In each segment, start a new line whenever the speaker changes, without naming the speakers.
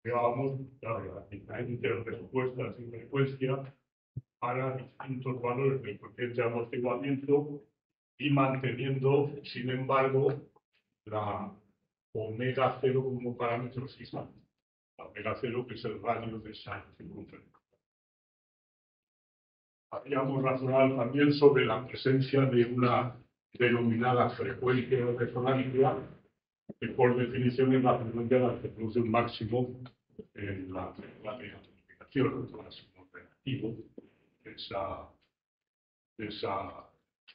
Digamos, claro, hay respuestas y frecuencia para distintos valores del coeficiente de amortiguamiento y manteniendo, sin embargo, la omega cero como parámetro fijo. La omega cero, que es el radio de esa circunferencia. Habíamos razonado también sobre la presencia de una denominada frecuencia de resonancia, que por definición es la frecuencia en la que se produce un máximo en la amplificación, un máximo relativo de esa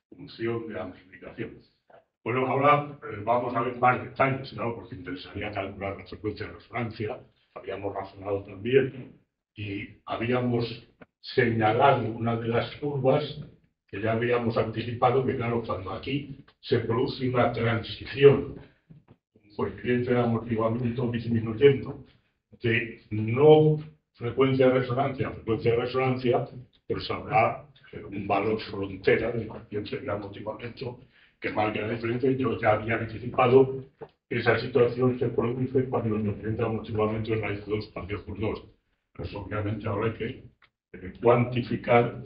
función de amplificación. Bueno, ahora vamos a ver más detalles, ¿no? Porque interesaría calcular la frecuencia de resonancia. Habíamos razonado también y habíamos señalado una de las curvas que ya habíamos anticipado, que claro, cuando aquí se produce una transición, un coeficiente de amortiguamiento disminuyendo de no frecuencia de resonancia a frecuencia de resonancia, pues habrá un valor frontera del coeficiente de amortiguamiento que marca la diferencia. Yo ya había anticipado que esa situación se produce cuando el coeficiente de amortiguamiento es raíz de 2 partido por 2. Pues obviamente ahora hay que cuantificar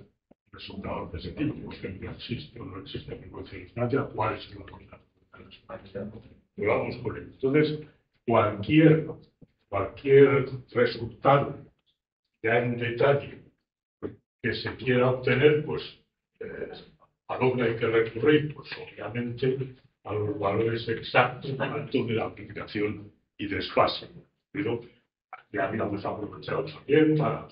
resultados de ese tipo, porque no existe o no existe frecuencia de resonancia, cuál es la resonancia. Pero vamos por ello. Entonces, cualquier resultado ya en detalle que se quiera obtener, pues a lo que hay que recurrir, pues obviamente a los valores exactos de la amplificación y desfase. Pero ya habíamos aprovechado también para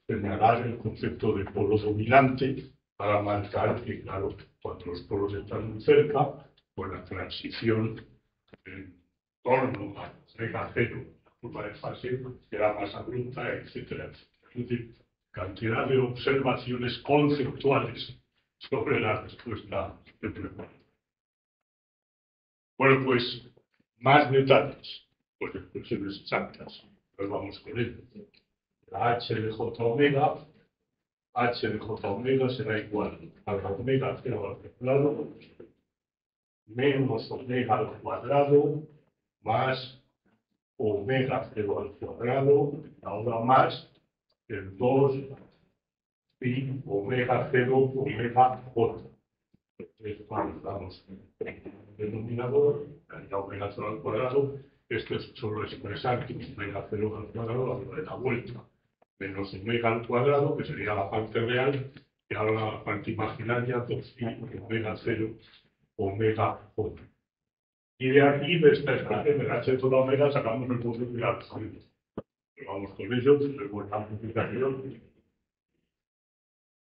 señalar el concepto de polo dominante, para marcar que, claro, cuando los polos están muy cerca, pues la transición en torno a omega cero, la curva de fase, era más abrupta, etcétera. Es decir, cantidad de observaciones conceptuales sobre la respuesta de pregunta. Bueno, pues más detalles, pues expresiones exactas, pues vamos con ello. La h de j omega, h de j omega será igual a la omega cero al cuadrado menos omega al cuadrado más omega cero al cuadrado, ahora más el 2 pi omega cero omega j. Entonces, cuando estamos en el denominador, la omega cero al cuadrado, esto es solo expresar que omega cero al cuadrado a la vuelta, menos omega al cuadrado, que sería la parte real, y ahora la parte imaginaria, 2 pi omega cero omega j. Y de aquí, de esta expresión del h de toda omega, sacamos el punto de la vamos con ello, luego la amplificación,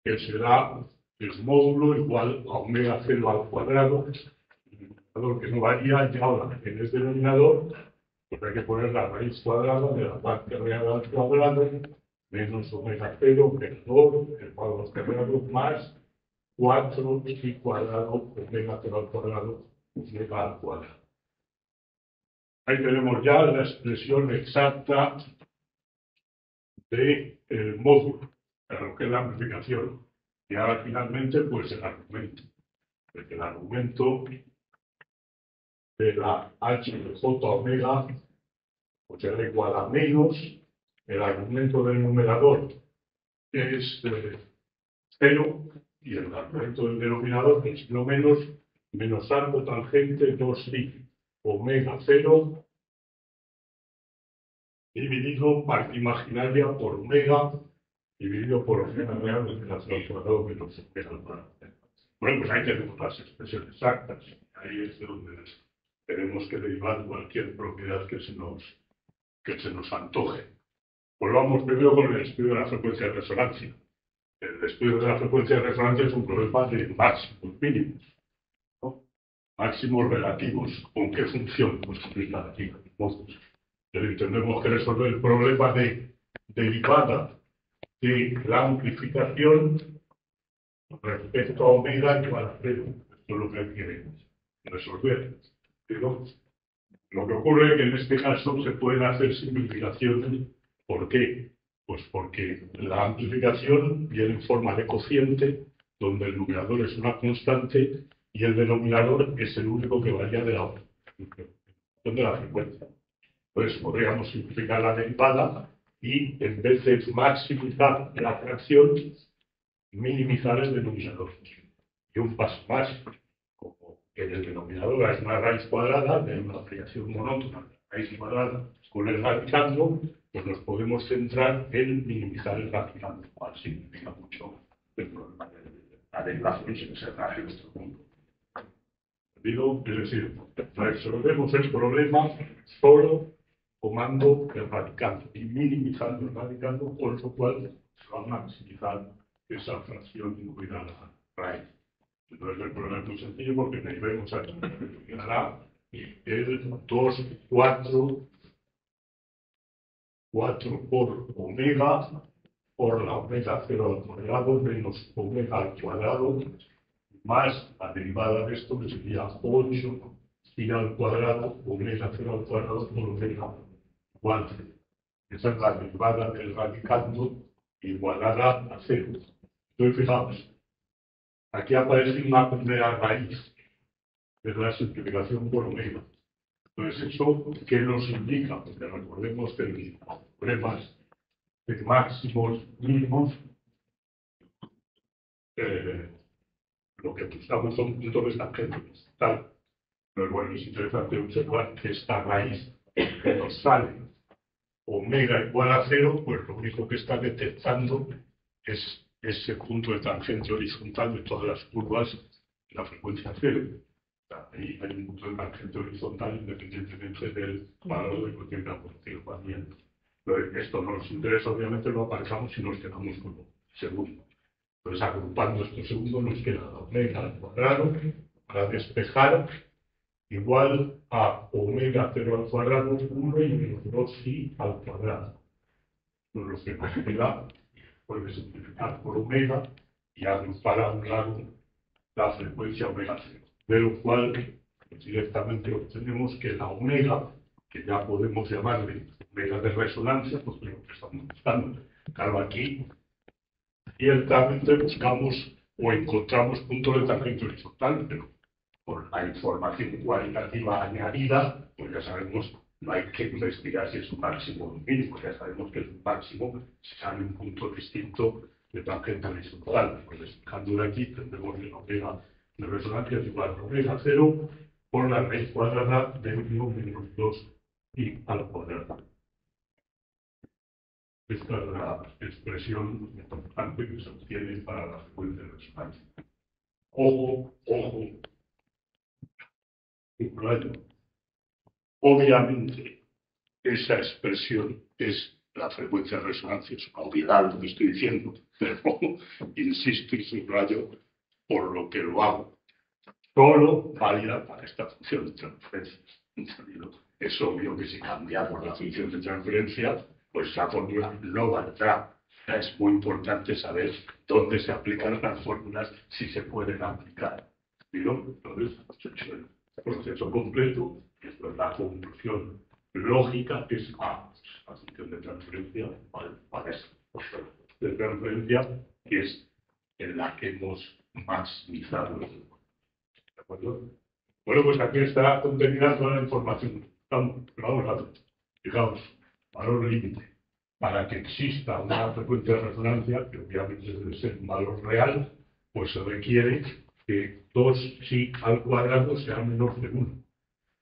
que será el módulo igual a omega cero al cuadrado, que no varía, y ahora en este denominador, pues hay que poner la raíz cuadrada de la parte real al cuadrado, menos omega cero, omega 2, el cuadrado cuadrado, más 4 pi cuadrado, omega cero al cuadrado, omega al cuadrado. Ahí tenemos ya la expresión exacta del módulo, para lo que es la amplificación. Y ahora finalmente, pues el argumento. Porque el argumento de la h de j omega pues será igual a menos el argumento del numerador, que es 0, y el argumento del denominador, que es no menos arco tangente 2pi omega 0 dividido parte imaginaria por omega dividido por omega real de la cuadrado menos omega al cuadrado. Bueno, pues ahí tenemos las expresiones exactas. Ahí es donde tenemos que derivar cualquier propiedad que se nos antoje. Volvamos primero con el estudio de la frecuencia de resonancia. El estudio de la frecuencia de resonancia es un problema de máximos mínimos, ¿no? Máximos relativos. ¿Con qué función? Pues con relativa. Tenemos que resolver el problema de derivada de la amplificación respecto a omega igual a 0. Esto es lo que hay que resolver. Pero lo que ocurre es que en este caso se pueden hacer simplificaciones. ¿Por qué? Pues porque la amplificación viene en forma de cociente, donde el numerador es una constante y el denominador es el único que varía de la frecuencia. Pues podríamos simplificar la derivada y en vez de maximizar la fracción, minimizar el denominador. Y un paso más, como en el denominador es una raíz cuadrada de una ampliación monótona de la raíz cuadrada con el radicando, pues nos podemos centrar en minimizar el radicando, cual significa mucho el problema de la derivación sin ser nada en nuestro mundo. Digo, es decir, resolvemos el problema solo tomando el radicando y minimizando el radicando, con lo cual se va a maximizar esa fracción incluida en la raíz. Entonces el problema es muy sencillo porque vemos aquí que dará el 2, 4 por omega por la omega 0 al cuadrado menos omega al cuadrado más la derivada de esto que sería 8 pi al cuadrado omega 0 al cuadrado por omega 4. Esa es la derivada del radicando igualada a 0. Entonces fijaos, aquí aparece una primera raíz, que es la simplificación por omega. Entonces, ¿eso qué nos indica? Porque recordemos que los problemas de máximos mínimos, lo que buscamos son puntos tangentes. Tal. Pero bueno, es interesante observar que esta raíz que nos sale omega igual a 0, pues lo único que está detectando es ese punto de tangente horizontal de todas las curvas de la frecuencia 0. Ahí hay un punto de tangente horizontal independientemente del valor de cualquier agrupamiento. Pero esto no nos interesa, obviamente lo aparcamos y nos quedamos con lo segundo. Entonces, agrupando estos segundos nos queda omega al cuadrado para despejar igual a omega 0 al cuadrado 1 y menos 2i al cuadrado. Lo que nos queda puede simplificar por omega y agrupar a un lado la frecuencia omega 0. De lo cual directamente obtenemos que la omega, que ya podemos llamarle omega de resonancia, pues lo que estamos buscando. Claro, aquí ciertamente buscamos o encontramos puntos de tangente horizontal, pero por la información cualitativa añadida, pues ya sabemos, no hay que investigar si es un máximo o un mínimo, ya sabemos que es un máximo si sale un punto distinto de tangente horizontal. Pues despejando de aquí tendremos que omega de resonancia es igual a omega 0 por la raíz cuadrada de 1 menos 2 y al cuadrado. Esta es la expresión importante que se obtiene para la frecuencia de resonancia. Ojo, ojo. Obviamente, esa expresión es la frecuencia de resonancia. Es una obviedad lo que estoy diciendo, pero insisto y subrayo por lo que lo hago. Solo válida para esta función de transferencia. Es obvio que si cambiamos la función de transferencia, pues la fórmula no valdrá. Es muy importante saber dónde se aplican las fórmulas, si se pueden aplicar. Entonces, el proceso completo, esto es la conclusión lógica, que es la función de transferencia para esta de transferencia, que es en la que hemos maximizado. ¿De acuerdo? Bueno, pues aquí está contenida toda la información. Vamos a ver. Fijaos, valor límite. Para que exista una frecuencia de resonancia, que obviamente debe ser un valor real, pues se requiere que 2 al cuadrado sea menor de 1.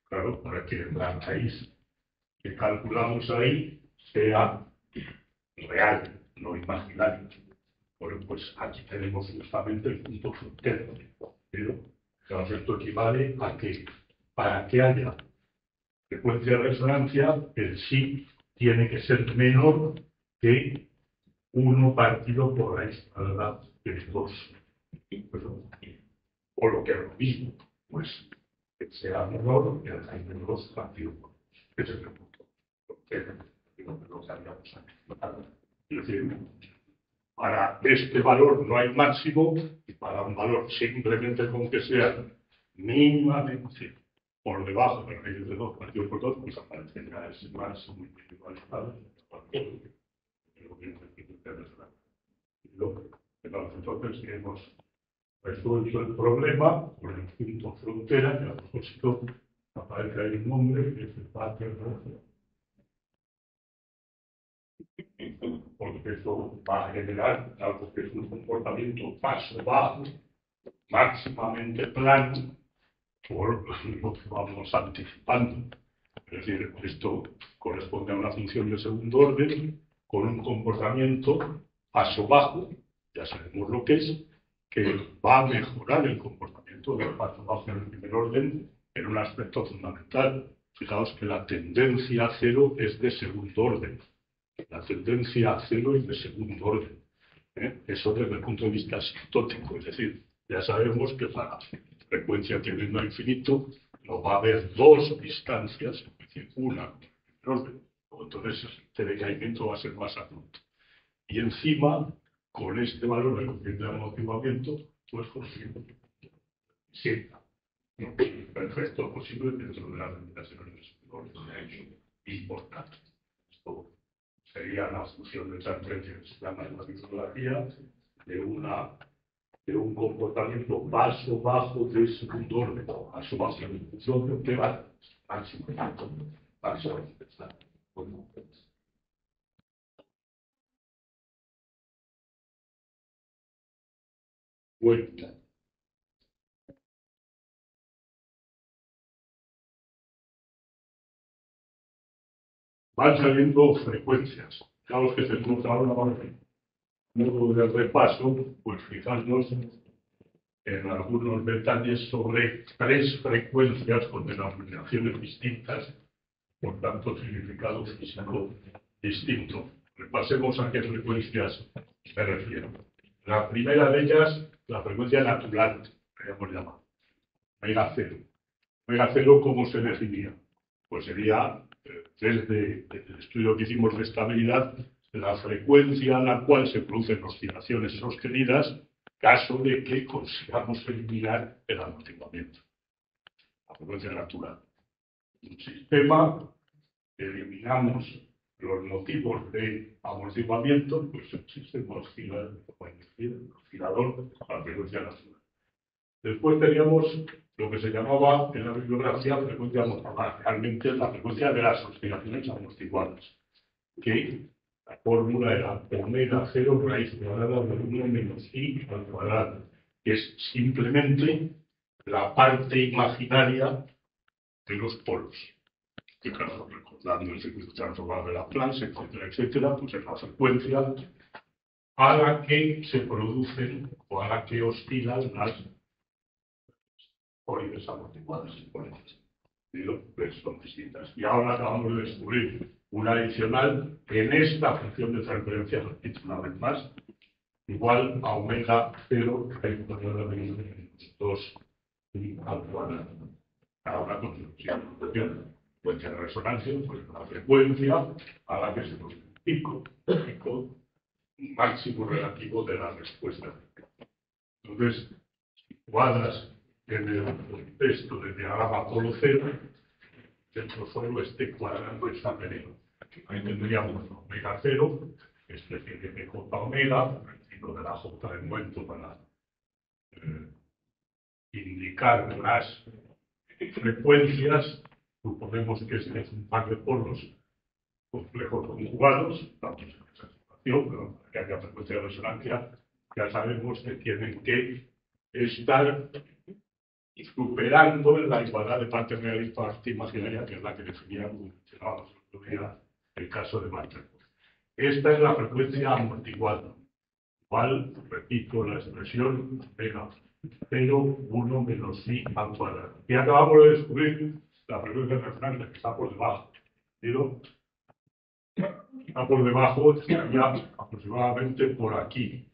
Claro, para que la raíz que calculamos ahí sea real, no imaginario. Bueno, pues aquí tenemos justamente el punto frontero. Pero, claro, esto equivale a que para que haya frecuencia de resonancia, el sí tiene que ser menor que 1 partido por raíz cuadrada de 2. O lo que es lo mismo, pues que sea menor que el raíz de 2 partido por 2. Ese es el punto. Lo que habíamos aquí. Es decir, para este valor no hay máximo y para un valor simplemente con que sea mínimamente por debajo de la raíz de 2 partido por 2, pues aparecerá ese máximo individualizado. Entonces hemos resuelto el problema por el punto frontera, que a propósito aparece ahí un nombre, que es el Pater Rojo, porque eso va a generar algo que es un comportamiento paso-bajo, máximamente plano, por lo que vamos anticipando. Es decir, esto corresponde a una función de segundo orden con un comportamiento paso-bajo, ya sabemos lo que va a mejorar el comportamiento del paso-bajo en el primer orden en un aspecto fundamental. Fijaos que la tendencia a cero es de segundo orden. La tendencia a cero es de segundo orden. Eso desde el punto de vista asintótico, es decir, ya sabemos que para frecuencia tendiendo a infinito no va a haber dos distancias, es decir, una en orden. Entonces este decaimiento va a ser más abrupto. Y encima, con este valor de coeficiente de amortiguamiento, pues conseguimos siempre perfecto posible dentro de las limitaciones de su derecho importante. Esto sería la función de transferencia que se llama en la bibliografía de un comportamiento paso-bajo de segundo orden, paso-bajo en función de va máximo, máximo. Bueno, van saliendo frecuencias. Claro que tenemos ahora modo de repaso, pues fijarnos en algunos detalles sobre tres frecuencias con denominaciones distintas, por tanto significado físico distinto. Repasemos a qué frecuencias me refiero. La primera de ellas, la frecuencia natural, podríamos llamar, omega cero. Omega cero, ¿cómo se definía? Pues sería, desde el estudio que hicimos de estabilidad, la frecuencia a la cual se producen oscilaciones sostenidas, caso de que consigamos eliminar el amortiguamiento. La frecuencia natural. Un sistema, eliminamos los motivos de amortiguamiento, pues el sistema oscilador a la frecuencia natural. Después teníamos lo que se llamaba en la bibliografía frecuencia amortiguada, realmente la frecuencia de las oscilaciones amortiguadas, que la fórmula era omega 0 raíz cuadrada de 1 menos i al cuadrado, que es simplemente la parte imaginaria de los polos. Que claro, recordando el circuito transformado de Laplace, etcétera, etcétera, pues es la frecuencia a la que se producen o a la que oscilan las pólipes amortiguadas. Pues son distintas. Y ahora acabamos de descubrir una adicional en esta función de transferencia, repito una vez más, igual a omega 0 raíz cuadrada de menos 2 y al cuadrado. Ahora construcción frecuencia de resonancia, pues la frecuencia a la que se produce un pico máximo relativo de la respuesta. Entonces, cuadras en el contexto del diagrama polo cero, dentro solo este cuadrado está veneno. Ahí tendríamos omega 0, es decir, que J omega, el de la J de momento para indicar las frecuencias. Suponemos que este es un par de polos complejos conjugados, estamos en esa situación, pero para que haya frecuencia de resonancia, ya sabemos que tienen que estar superando la igualdad de parte real y parte imaginaria, que es la que definíamos, mencionábamos el otro día, el caso de Martel. Esta es la frecuencia amortiguada, cual, repito la expresión, omega 0, 1 menos i al cuadrado. Y acabamos de descubrir la frecuencia de resonancia que está por debajo. ¿Pero? Está por debajo, estaría aproximadamente por aquí.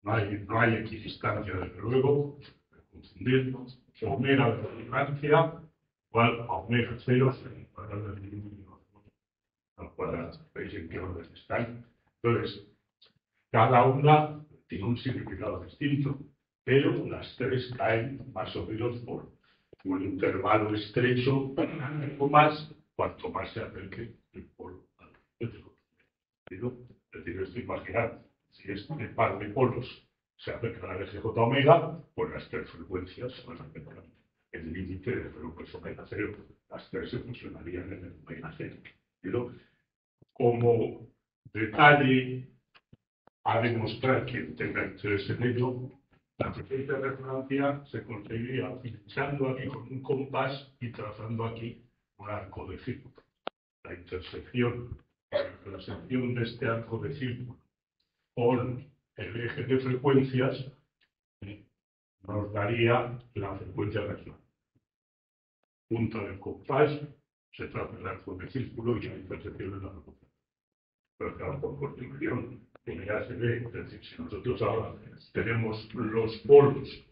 No hay equidistancia, desde luego, confundirnos. Omega de resonancia igual a omega 0 al cuadrado. ¿Veis en qué orden están? Entonces, cada una tiene un significado distinto, pero las tres caen más o menos por un intervalo estrecho, o más, cuanto más se acerque el polo al otro. Es decir, esto imaginar, si este par de polos se acercan al eje J omega, pues las tres frecuencias se van a acercar. El límite de 0 pues omega 0, las tres se fusionarían en el omega 0. como detalle a demostrar que tenga interés en ello, la frecuencia de resonancia se conseguiría pinchando aquí con un compás y trazando aquí un arco de círculo. La intersección de este arco de círculo con el eje de frecuencias nos daría la frecuencia resonancia. Punta del compás, se traza el arco de círculo y la intersección de la frecuencia. Pero claro, por construcción, como ya se ve, es decir, si nosotros ahora tenemos los polos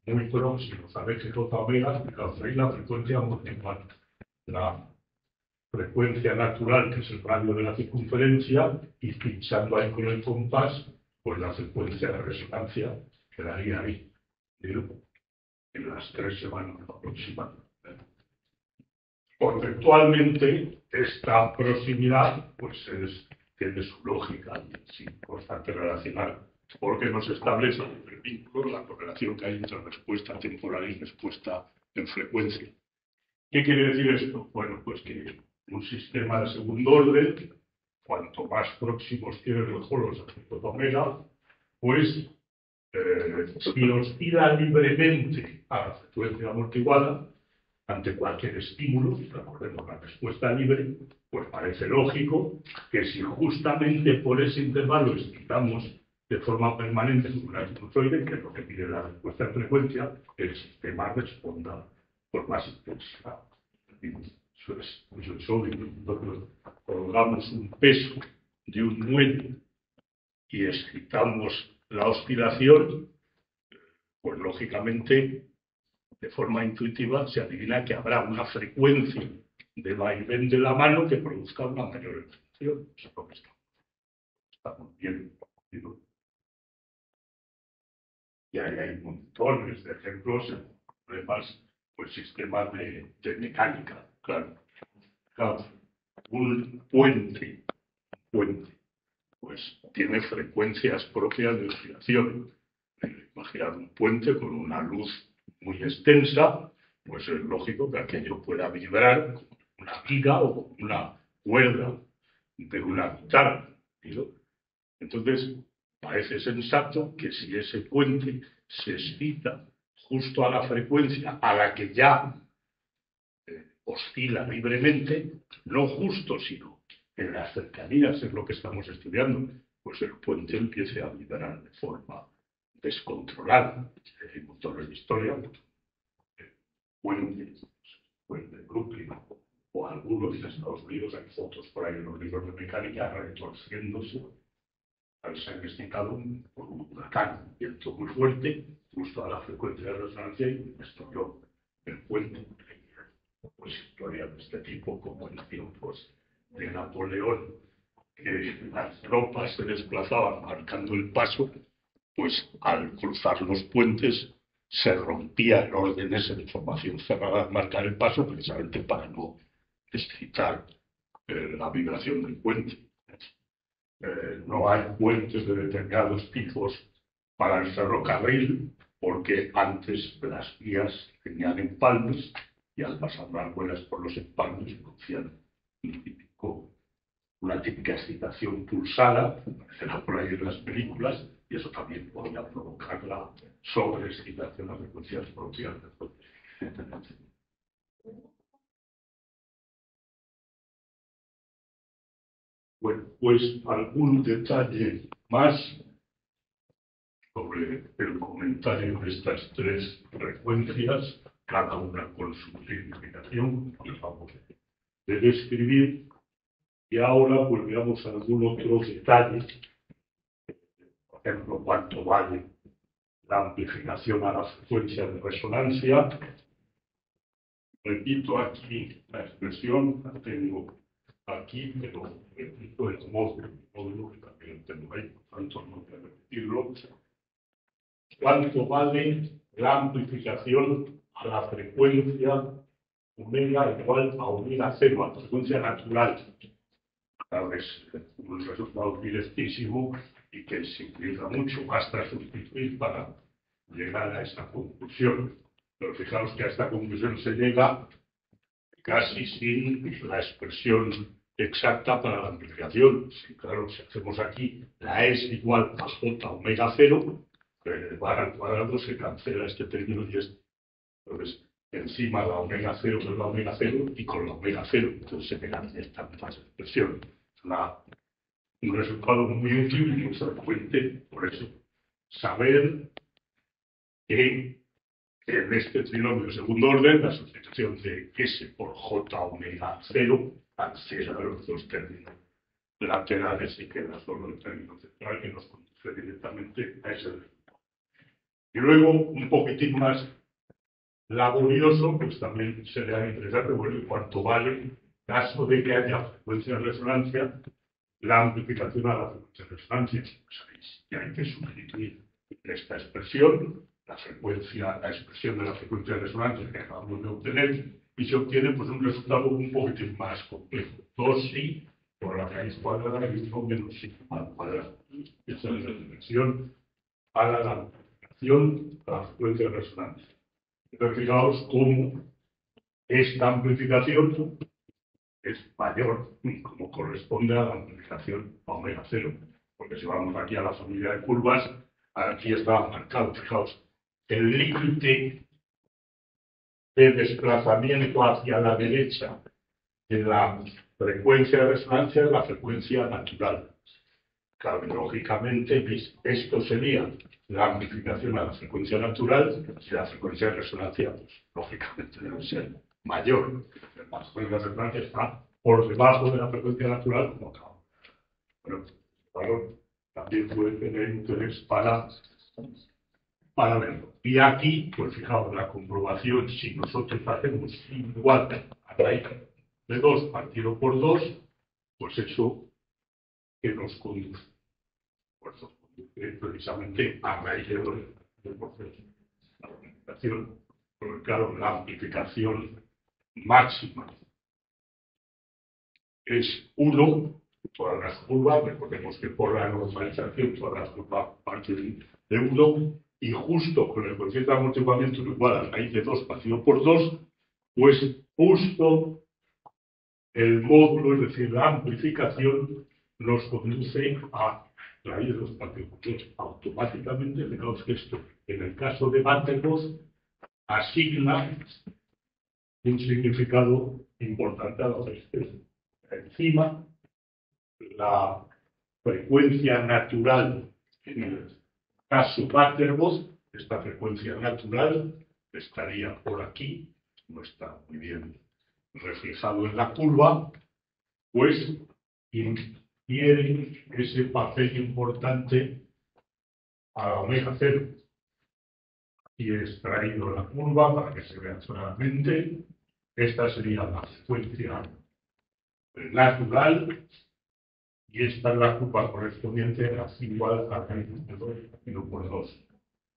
muy próximos al eje J omega, fijaos ahí la frecuencia multiplica la frecuencia natural, que es el radio de la circunferencia, y pinchando ahí con el compás, pues la frecuencia de resonancia quedaría ahí, en las 3 semanas aproximadamente. Conceptualmente, esta proximidad pues tiene su lógica, sí, bastante relacional, porque nos establece el vínculo, la correlación que hay entre respuesta temporal y respuesta en frecuencia. ¿Qué quiere decir esto? Bueno, pues que un sistema de segundo orden, cuanto más próximos tienen los polos a J omega, pues si oscila libremente a la frecuencia amortiguada, ante cualquier estímulo, recordemos la respuesta libre, pues parece lógico que si justamente por ese intervalo estiramos de forma permanente una sinusoide, que es lo que pide la respuesta en frecuencia, el sistema responda por más intensidad. Eso es obvio. Nosotros colgamos un peso de un muelle y excitamos la oscilación, pues lógicamente, de forma intuitiva, se adivina que habrá una frecuencia de vaivén de la mano que produzca una mayor extensión. Eso es lo que estamos viendo. Y ahí hay montones de ejemplos en problemas, pues sistemas de mecánica. Claro, un puente, pues tiene frecuencias propias de oscilación. Imaginar un puente con una luz muy extensa, pues es lógico que aquello pueda vibrar como una viga o como una cuerda de una guitarra. Entonces, parece sensato que si ese puente se excita justo a la frecuencia a la que ya oscila libremente, no justo, sino en las cercanías, es lo que estamos estudiando, pues el puente empiece a vibrar de forma descontrolada. Hay montones de historia, puente de Brooklyn o algunos de Estados Unidos, hay fotos por ahí en los libros de mecánica retorciéndose al ser excitado por un huracán, un viento muy fuerte, justo a la frecuencia de resonancia y destruyó el puente. Pues historias de este tipo, como en tiempos de Napoleón, que las tropas se desplazaban marcando el paso, pues al cruzar los puentes se rompía el orden ese de formación cerrada, marcar el paso, precisamente para no excitar la vibración del puente. No hay puentes de determinados tipos para el ferrocarril, porque antes las vías tenían empalmes y al pasar las ruedas por los empalmes producían una típica excitación pulsada, que aparecerá por ahí en las películas, y eso también podría provocar la sobreexcitación a frecuencias propias del puente. Bueno, pues algún detalle más sobre el comentario de estas 3 frecuencias, cada una con su significación, que vamos a describir, y ahora pues veamos algún otro detalle. Por ejemplo, cuánto vale la amplificación a las frecuencias de resonancia. Repito aquí la expresión, la tengo aquí, pero repito el módulo que también tengo ahí, por tanto no voy a repetirlo. ¿Cuánto vale la amplificación a la frecuencia omega igual a omega 0, a la frecuencia natural? Claro, es un resultado directísimo y que se utiliza mucho, basta sustituir para llegar a esta conclusión. Pero fijaos que a esta conclusión se llega casi sin la expresión exacta para la amplificación. Sí, claro, si hacemos aquí la S igual a J omega 0, al cuadrado se cancela este término y este. Entonces, encima la omega 0 es la omega 0 y con la omega 0, entonces se pegan esta expresión. Es un resultado muy útil y muy frecuente, por eso saber que en este trinomio de segundo orden la sustitución de S por J omega 0 cancela los dos términos laterales y queda solo el término central que nos conduce directamente a ese resultado. Y luego, un poquitín más laborioso, pues también sería interesante, bueno, cuánto vale, en caso de que haya frecuencia de resonancia, la amplificación a la frecuencia de resonancia. Pues sabéis que hay que sustituir esta expresión, la expresión de la frecuencia de resonancia que acabamos de obtener, y se obtiene pues un resultado un poquitín más complejo. 2i por la raíz cuadrada y 1 menos i al cuadrado. Esa es la expresión para la amplificación a la frecuencia de resonancia. Entonces, fijaos cómo esta amplificación es mayor, como corresponde a la amplificación a omega 0. Porque si vamos aquí a la familia de curvas, aquí está marcado, fijaos, el límite de desplazamiento hacia la derecha en la frecuencia de resonancia es la frecuencia natural. Claro, lógicamente, esto sería la amplificación a la frecuencia natural, y la frecuencia de resonancia, pues, lógicamente, debe ser mayor. La frecuencia de resonancia está por debajo de la frecuencia natural, como acabamos. Bueno, claro, también puede tener interés para verlo. Y aquí, pues fijaos, la comprobación, si nosotros hacemos igual a raíz de 2 partido por 2, pues eso que nos conduce. Pues nos conduce precisamente a raíz de 2 del proceso. La amplificación, porque claro, la amplificación máxima es 1, todas las curvas, recordemos que por la normalización todas las curvas parten de 1, y justo con el coeficiente de amortiguamiento igual a raíz de 2 partido por 2, pues justo el módulo, es decir, la amplificación, nos conduce a raíz de 2 partido por 2. Automáticamente, fijaos que esto, en el caso de Van der Waals, asigna un significado importante a los excesos. Encima, la frecuencia natural, en el caso Van der Waals, esta frecuencia natural estaría por aquí, no está muy bien reflejado en la curva, pues infiere ese papel importante a la omega 0. Y he extraído la curva para que se vea claramente. Esta sería la frecuencia natural y esta es la curva correspondiente a igual a raíz de 2 partido por 2,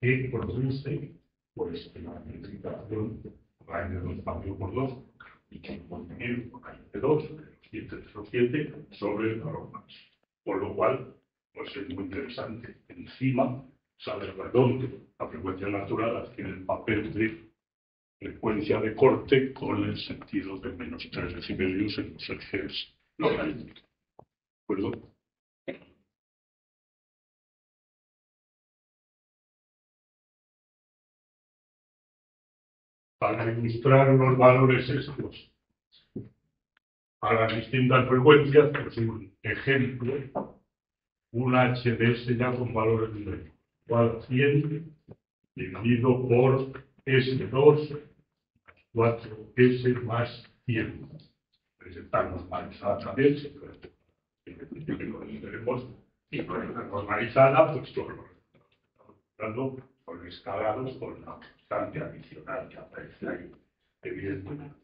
que produce pues la amplificación raíz de 2 partido por 2 y que contiene raíz de 2, 7 sobre el valor máximo. Por lo cual, pues es muy interesante. Encima sale redondo. La frecuencia natural adquiere el papel de frecuencia de corte con el sentido de menos 3 decibelios en los ejes logarítmicos. ¿De acuerdo? Para ilustrar los valores estos a las distintas frecuencias, pues un ejemplo, un HDS ya con valores de igual a 100 dividido por S2 4S más 100. Está normalizada también, tenemos y con la normalizada, pues todo lo estamos con escalados con la constante adicional que aparece ahí, evidentemente.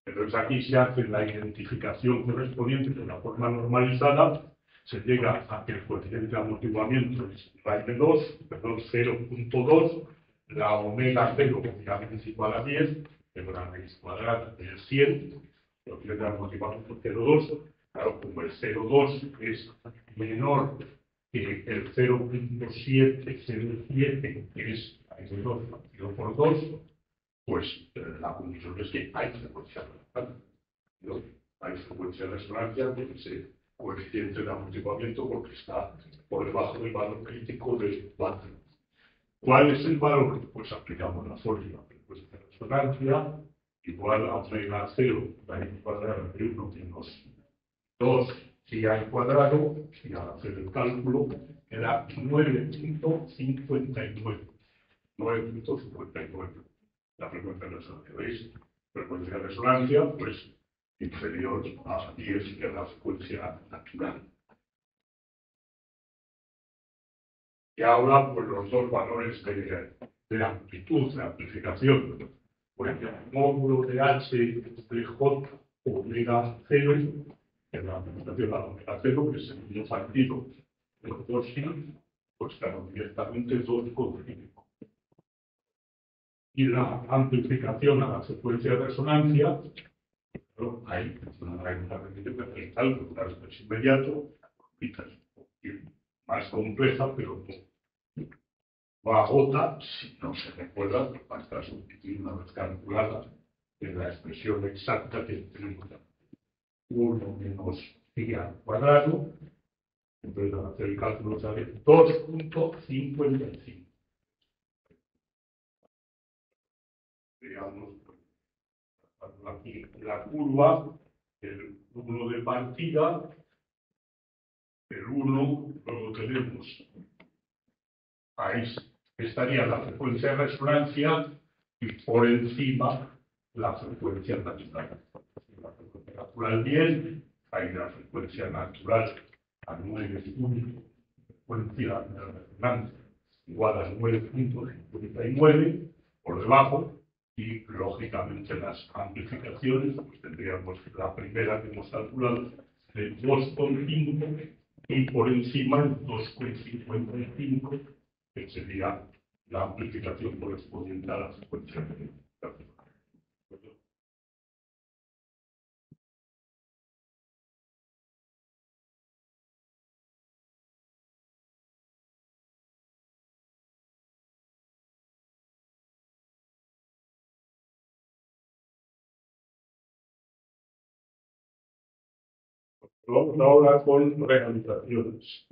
Entonces aquí se hace la identificación correspondiente de la forma normalizada, se llega a que el coeficiente de amortiguamiento es raíz de 2, perdón, 0.2, la omega 0 obviamente es igual a 10, tengo la raíz cuadrada del 100, el coeficiente de amortiguamiento 0.2, claro, como el 0.2 es menor que el 0.707, que es raíz de 2 partido por 2, pues la conclusión es que hay frecuencia natural. hay frecuencia de resonancia con ese coeficiente de amortiguamiento porque está por debajo del valor crítico de 4. ¿Cuál es el valor? Pues aplicamos la fórmula de frecuencia de resonancia igual a omega 0, la i cuadrada de 1 menos 2 si hay cuadrado, si al hacer el cálculo, era 9.59. 9.59. La frecuencia de resonancia, ¿veis? Frecuencia de resonancia, pues, inferior a 10 de la frecuencia natural. Y ahora, pues, los dos valores de amplitud, de amplificación. Pues el módulo de H de J, omega 0, en la amplificación de la omega 0, que es el mismo partido de los dos sí, pues claro, directamente 2,5. Y la amplificación a la frecuencia de resonancia, pero hay una cálculo, es inmediato, y más compleja, pero no agota, si no se recuerda, basta sustituir una vez calculada en la expresión exacta que tenemos 1 menos pi al cuadrado, entonces al hacer el cálculo sale 2,55. Digamos, aquí la curva, el 1 de partida, el 1, luego tenemos, ahí estaría la frecuencia de resonancia y por encima la frecuencia natural. La frecuencia natural bien, hay la frecuencia natural a 9 puntos, frecuencia de resonancia igual a 9.59 por debajo. Y, lógicamente, las amplificaciones, pues tendríamos la primera que hemos calculado de 2,5 y por encima el 2,55, que sería la amplificación correspondiente a la frecuencia de amplificación. Vamos ahora con realizaciones.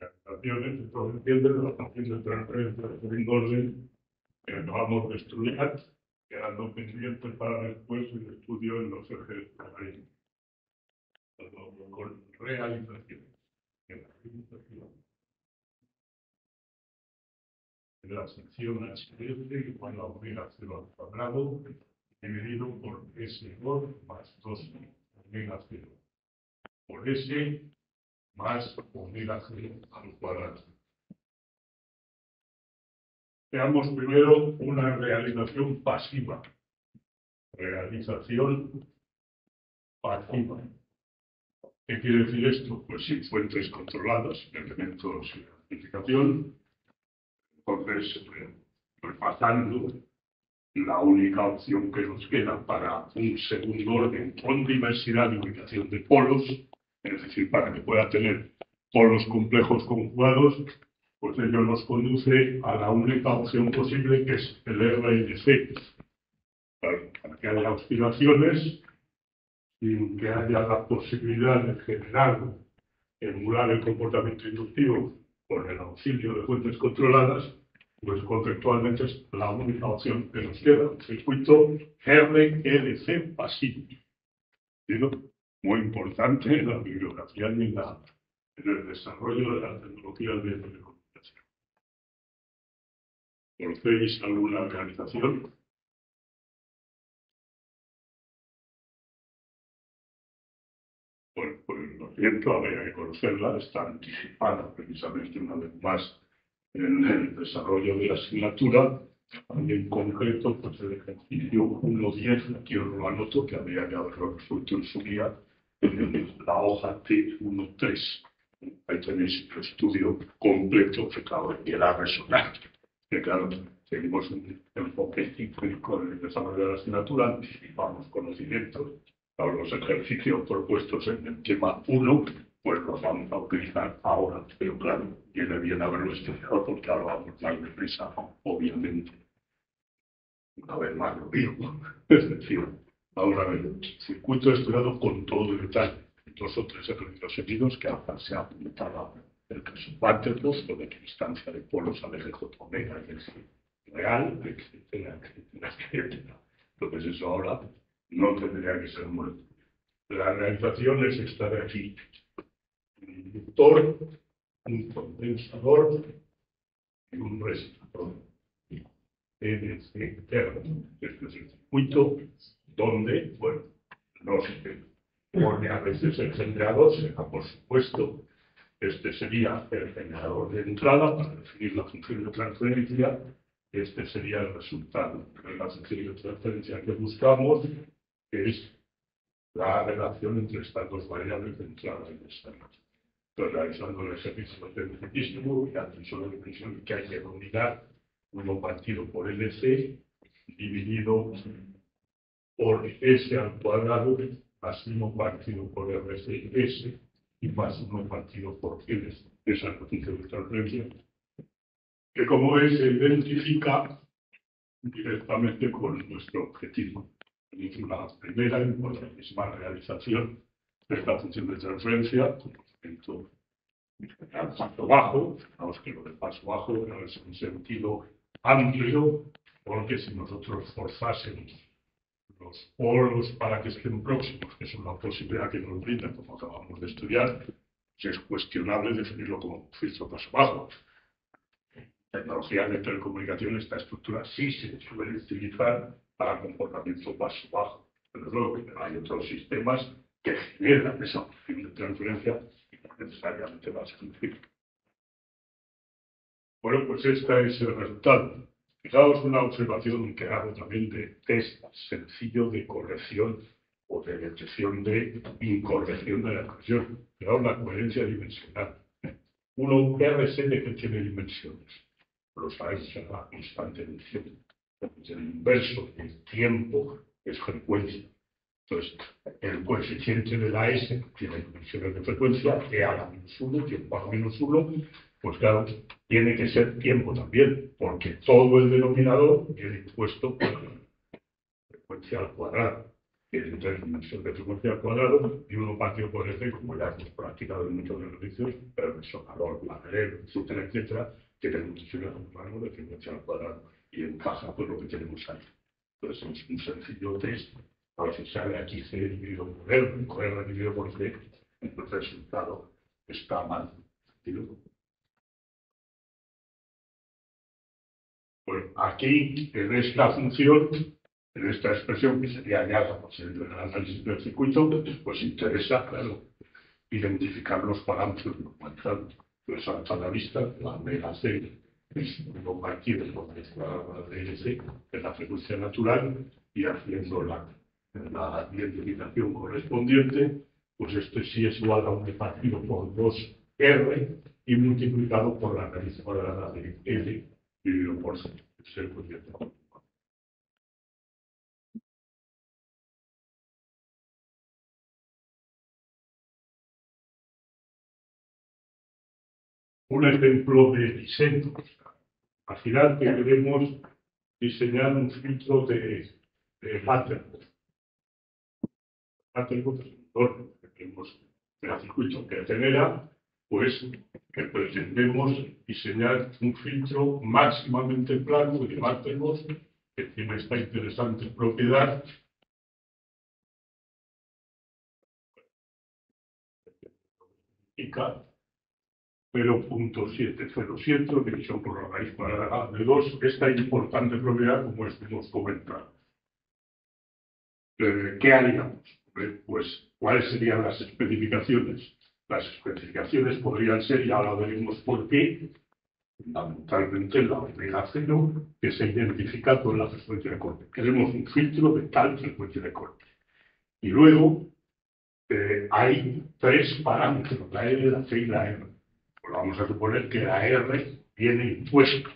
Realizaciones, entonces entienden la función de transferencia de orden que acabamos de estudiar, quedando pendiente para después el estudio en los ejes de la ley. Con realizaciones. En la sección HF igual a omega 0 al cuadrado dividido por S2 más 2 omega 0 por S más omega 0 al cuadrado. Veamos primero una realización pasiva. Realización pasiva. ¿Qué quiere decir esto? Pues sin fuentes controladas, elementos de amplificación. Entonces, repasando, la única opción que nos queda para un segundo orden con diversidad de ubicación de polos, es decir, para que pueda tener polos complejos conjugados, pues ello nos conduce a la única opción posible, que es el RNC. Para que haya oscilaciones, sin que haya la posibilidad de generar, emular el comportamiento inductivo con el auxilio de fuentes controladas, pues conceptualmente es la única opción que nos queda, un circuito RLC pasivo. ¿Sí? Muy importante en la bibliografía y en el desarrollo de las tecnologías de telecomunicación. ¿Conocéis alguna organización? Bueno, pues lo siento, habría que conocerla, está anticipada precisamente una vez más en el desarrollo de la asignatura, y en concreto, pues el ejercicio 1.10, aquí os lo anoto, que habría que haberlo resuelto en su guía, en la hoja T1.3. Ahí tenéis el estudio completo que acabo de la resonar. Que claro, seguimos un enfoque cíclico en el desarrollo de la asignatura, anticipamos conocimientos. Ahora los ejercicios propuestos en el tema 1 pues los vamos a utilizar ahora. Pero claro, viene bien haberlo estudiado porque ahora vamos más deprisa, obviamente. Una vez más lo digo. Es decir, vamos a ver, el circuito estudiado con todo el detalle. 2 o 3 ejercicios seguidos que ahora se apuntaba el caso Vanderbilt, lo de equidistancia de polos al eje J omega y el real, etcétera, etcétera, etcétera. Entonces eso ahora no tendría que ser muerto. La realización es esta de aquí. Un inductor, un condensador y un resistor. Este es el circuito donde, bueno, no se pone a veces el generador, será por supuesto, este sería el generador de entrada para definir la función de transferencia, este sería el resultado de la función de transferencia que buscamos, que es la relación entre estas dos variables de entrada y de salida. Entonces, realizando el ejercicio de beneficismo y antes la definición que hay que combinar 1 partido por LC dividido por S al cuadrado más 1 partido por RCS y más 1 partido por LC. Esa es la función de transferencia que, como ves, se identifica directamente con nuestro objetivo. Es una primera importantísima realización de esta función de transferencia con movimiento al paso bajo. Vamos que lo del paso bajo no es un sentido amplio, porque si nosotros forzásemos los polos para que estén próximos, que es una posibilidad que nos brinda, como acabamos de estudiar, pues es cuestionable definirlo como un filtro paso bajo. Tecnologías de telecomunicaciones, esta estructura sí se suele utilizar para comportamiento paso bajo, pero luego hay otros sistemas que generan esa función de transferencia y no necesariamente va a ser un filtro. Bueno, pues este es el resultado. Fijaos una observación que hago también de test sencillo de corrección o de detección de incorrección de la expresión. Fijaos la coherencia dimensional. Uno RC de que tiene dimensiones. Lo sabemos en la constante de tiempo. El inverso del tiempo es frecuencia. Entonces, el coeficiente de la S tiene dimensiones de frecuencia, E a la menos 1, tiempo a la menos 1, pues claro, tiene que ser tiempo también, porque todo el denominador viene impuesto por frecuencia al cuadrado, que es 3 dimensiones de frecuencia al cuadrado, y 1 partido por este, como ya hemos practicado en muchos ejercicios, el resonador, la red, etcétera, etcétera, que tenemos un rango de frecuencia al cuadrado, y encaja por lo que tenemos ahí. Entonces es un sencillo test. Ahora si sale aquí C dividido por R dividido por C, el resultado está mal. Bueno, aquí en esta función, en esta expresión que sería ya la posibilidad del análisis del circuito, pues interesa, claro, identificar los parámetros normalizados. Pues a la vista, la omega C es un partido con la DLC, que es la frecuencia natural, y haciendo la identificación correspondiente, pues este sí es igual a un partido por 2R y multiplicado por la raíz cuadrada de L dividido por C. Es el cociente. Un ejemplo de diseño. Al final que queremos diseñar un filtro de Vanderbilt. Vanderbilt es un motor que tenemos en el circuito que genera, pues que pretendemos diseñar un filtro máximamente plano de Vanderbilt que tiene esta interesante propiedad y K 0.707 división por la raíz cuadrada de 2, esta importante propiedad como estuvimos comentando. ¿Qué haríamos? Pues, ¿cuáles serían las especificaciones? Las especificaciones podrían ser, y ahora veremos por qué, fundamentalmente la omega 0, que se identifica con la frecuencia de corte. Queremos un filtro de tal frecuencia de corte. Y luego hay 3 parámetros, la R, la C y la R. Pues vamos a suponer que la R viene impuesta.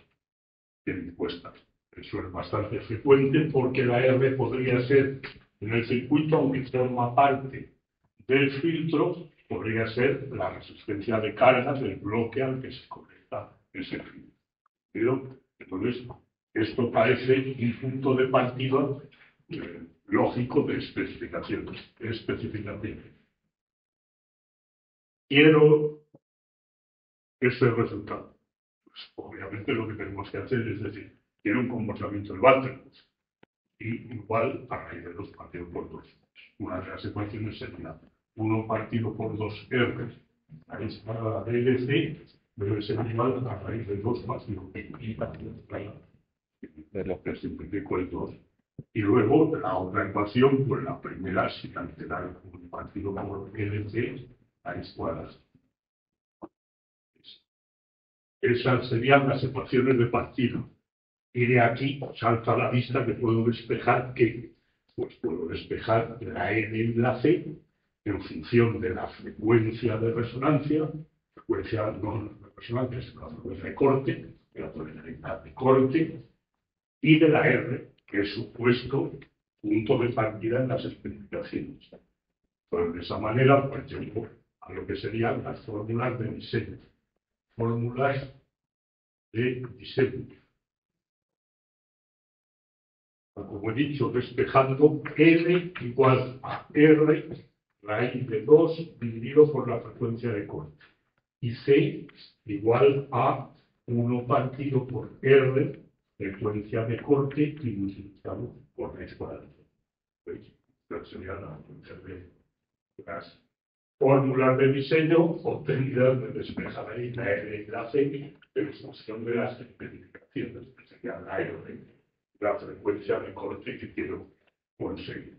Eso es bastante frecuente porque la R podría ser en el circuito, aunque forma parte del filtro, podría ser la resistencia de carga del bloque al que se conecta ese fluido. Pero, entonces, esto parece un punto de partida lógico de especificaciones. Quiero ese resultado. Pues, obviamente lo que tenemos que hacer es decir, quiero un comportamiento de Bartelmos y igual a raíz de 2 partido por 2. Una de las ecuaciones sería 1 partido por 2R. Ahí está la DLC, debe ser igual a raíz de 2 partido de lo que simplifico el 2. Y luego la otra ecuación, pues la primera, sin alterar un partido por LC, a escuadras. Esas serían las ecuaciones de partida. Y de aquí salta a la vista que puedo despejar ¿qué? Pues puedo despejar la N y la C en función de la frecuencia de resonancia, frecuencia no de resonancia, sino la frecuencia de corte, de la tonalidad de corte, y de la R, que es supuesto punto de partida en las especificaciones. Pues de esa manera, pues llego a lo que serían las fórmulas de diseño. Fórmulas de diseño. Como he dicho, despejando L igual a R raíz de 2 dividido por la frecuencia de corte. Y C igual a 1 partido por R, frecuencia de corte, y multiplicado por S cuadrado. Esta sería la función de las fórmulas de diseño obtenidas de despejar ahí la R y la C en función de las especificaciones, que sería la R, la frecuencia de corte que quiero conseguir.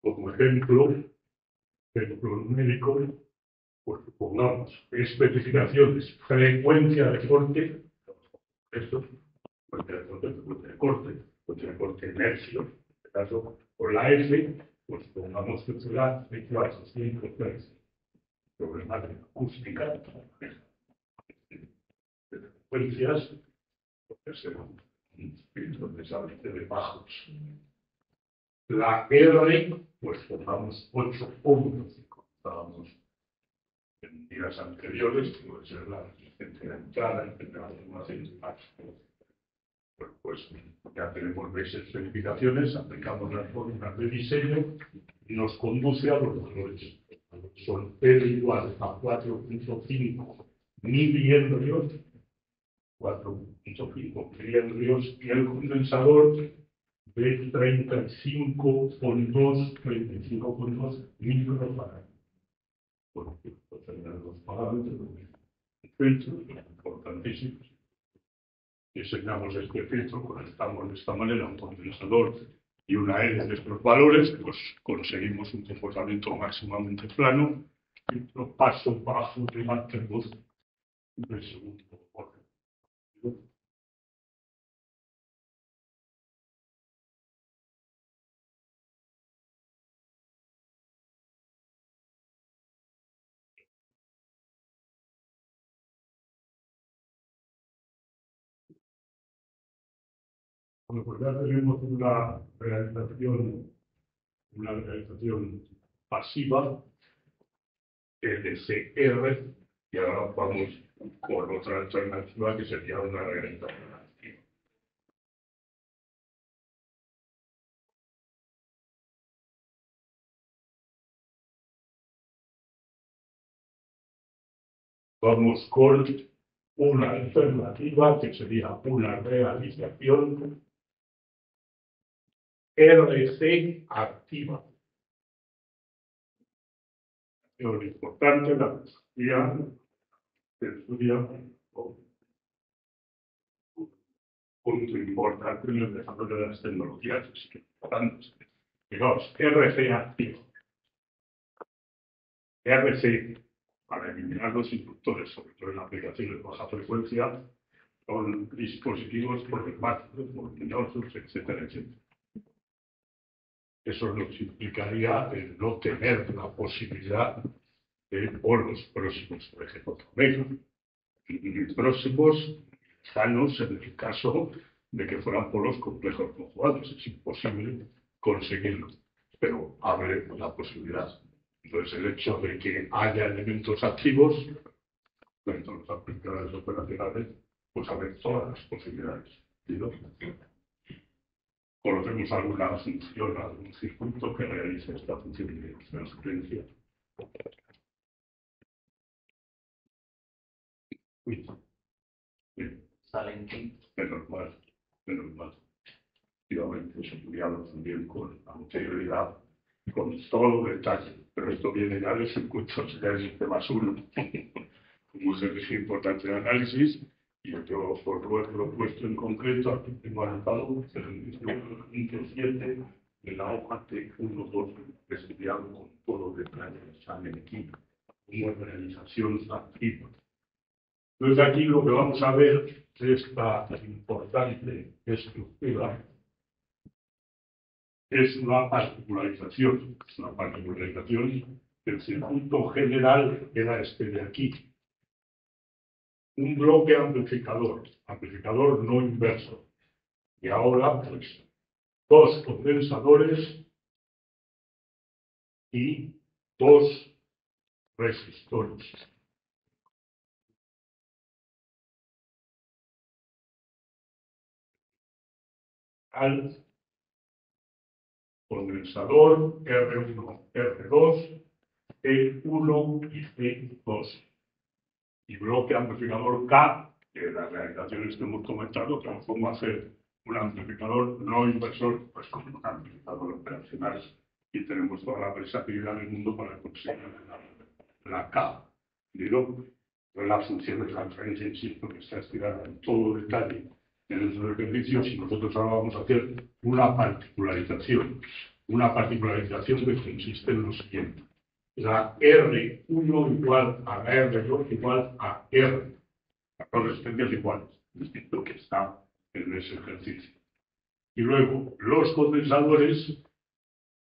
Como ejemplo numérico, pues pongamos especificaciones, frecuencia de corte, esto, frecuencia de corte inercio, en este caso, por la F, pues pongamos que será de 403. Problemática acústica, de frecuencias, porque será un filtro de bajos. La R, pues pongamos 8 ohms, estábamos en días anteriores, puede ser la resistencia de entrada, en temperatura pues ya tenemos veces especificaciones, aplicamos las fórmulas de diseño y nos conduce a los valores. Son P igual a 4.5 milihenrios, 4.5 milihenrios, y el condensador de 35.2 microfarad. Bueno, pues serían los parámetros de filtro, importantísimos. Diseñamos este filtro, conectamos de esta manera un condensador y una L de estos valores, pues conseguimos un comportamiento máximamente plano, filtro paso bajo de Bartelmos del segundo orden. Bueno, pues ya tenemos una realización pasiva, LCR, y ahora vamos con otra alternativa que sería una realización activa. Vamos con una alternativa que sería una realización RC activa. Es lo importante, la filosofía que estudia un punto importante en el desarrollo de las tecnologías. Fijaos, RC activo. RC, para eliminar los inductores, sobre todo en aplicaciones de baja frecuencia, son dispositivos problemáticos, voluminosos, etcétera, etcétera. Eso nos implicaría el no tener la posibilidad de, por los próximos, por ejemplo, omega, próximos años en el caso de que fueran polos complejos conjugados. Es imposible conseguirlo, pero abre la posibilidad. Entonces, el hecho de que haya elementos activos dentro de los aplicadores operacionales, pues abre todas las posibilidades. ¿No? Conocemos alguna función, algún circuito que realice esta función de transferencia. Uy. Menos mal. Efectivamente, estudiado también con anterioridad, con todo detalle, pero esto viene ya de circuitos del sistema uno, como un servicio importante de análisis, y yo por lo he propuesto en concreto, aquí tengo anotado el 7 de la hoja T1.2, estudiado con todo detalle de examen equipo, como organización activa. Entonces aquí lo que vamos a ver es esta importante estructura. Es una particularización del circuito general que era este de aquí. Un bloque amplificador no inverso. Y ahora, pues, dos condensadores y dos resistores. Al condensador R1, R2, E1 y E2. Y bloque amplificador K, que las realizaciones que hemos comentado, cómo hacer un amplificador no inversor, pues como un amplificador operacional. Y tenemos toda la versatilidad del mundo para conseguir la K. Digo, la función de transferencia, insisto, que está estirada en todo detalle en esos ejercicios, y nosotros ahora vamos a hacer una particularización que consiste en lo siguiente. La R1 igual a la R2 igual a R. Las dos resistencias iguales, distinto que está en ese ejercicio. Y luego, los condensadores,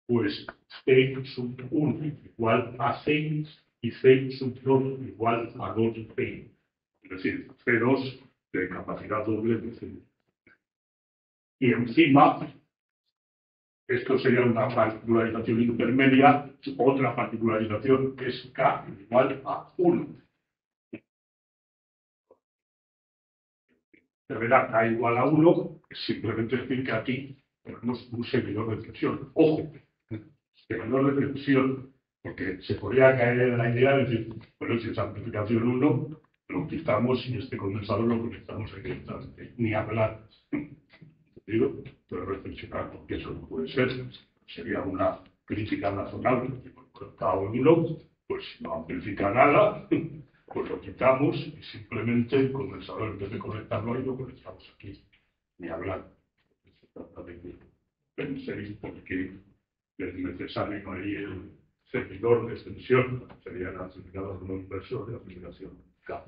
pues C sub 1 igual a C y C sub 2 igual a 2C. Es decir, C2 de capacidad doble de C. Y encima, esto sería una particularización intermedia, otra particularización que es K igual a 1. De verdad, K igual a 1 es simplemente decir que aquí tenemos un seguidor de tensión. Ojo, seguidor de tensión, porque se podría caer en la idea de decir, bueno, si es amplificación 1, lo quitamos y este condensador lo conectamos directamente. Ni hablar. Digo, pero reflexionar, porque eso no puede ser. Sería una crítica razonable. Por cada uno, pues no amplifica nada, pues lo quitamos y simplemente el condensador, en vez de conectarlo ahí, lo conectamos aquí. Ni hablar. Se trata de que penséis porque es necesario ahí el servidor de extensión, sería el amplificador no inversor de aplicación K.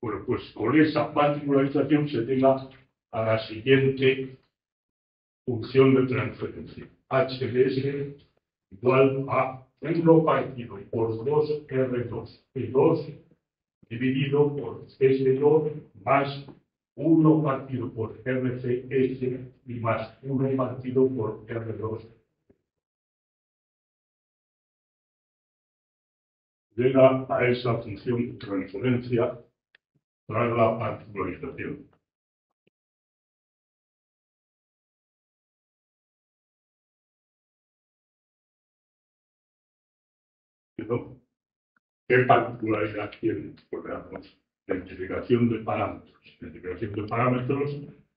Bueno, pues con esa particularización se llega a la siguiente función de transferencia. HDS igual a 1 partido por 2R2 P2 dividido por S2 más 1 partido por RCS y más 1 partido por R2. Llega a esa función de transferencia tras la particularización. ¿Qué particularidad tiene? Pues veamos, la identificación de parámetros. La identificación de parámetros,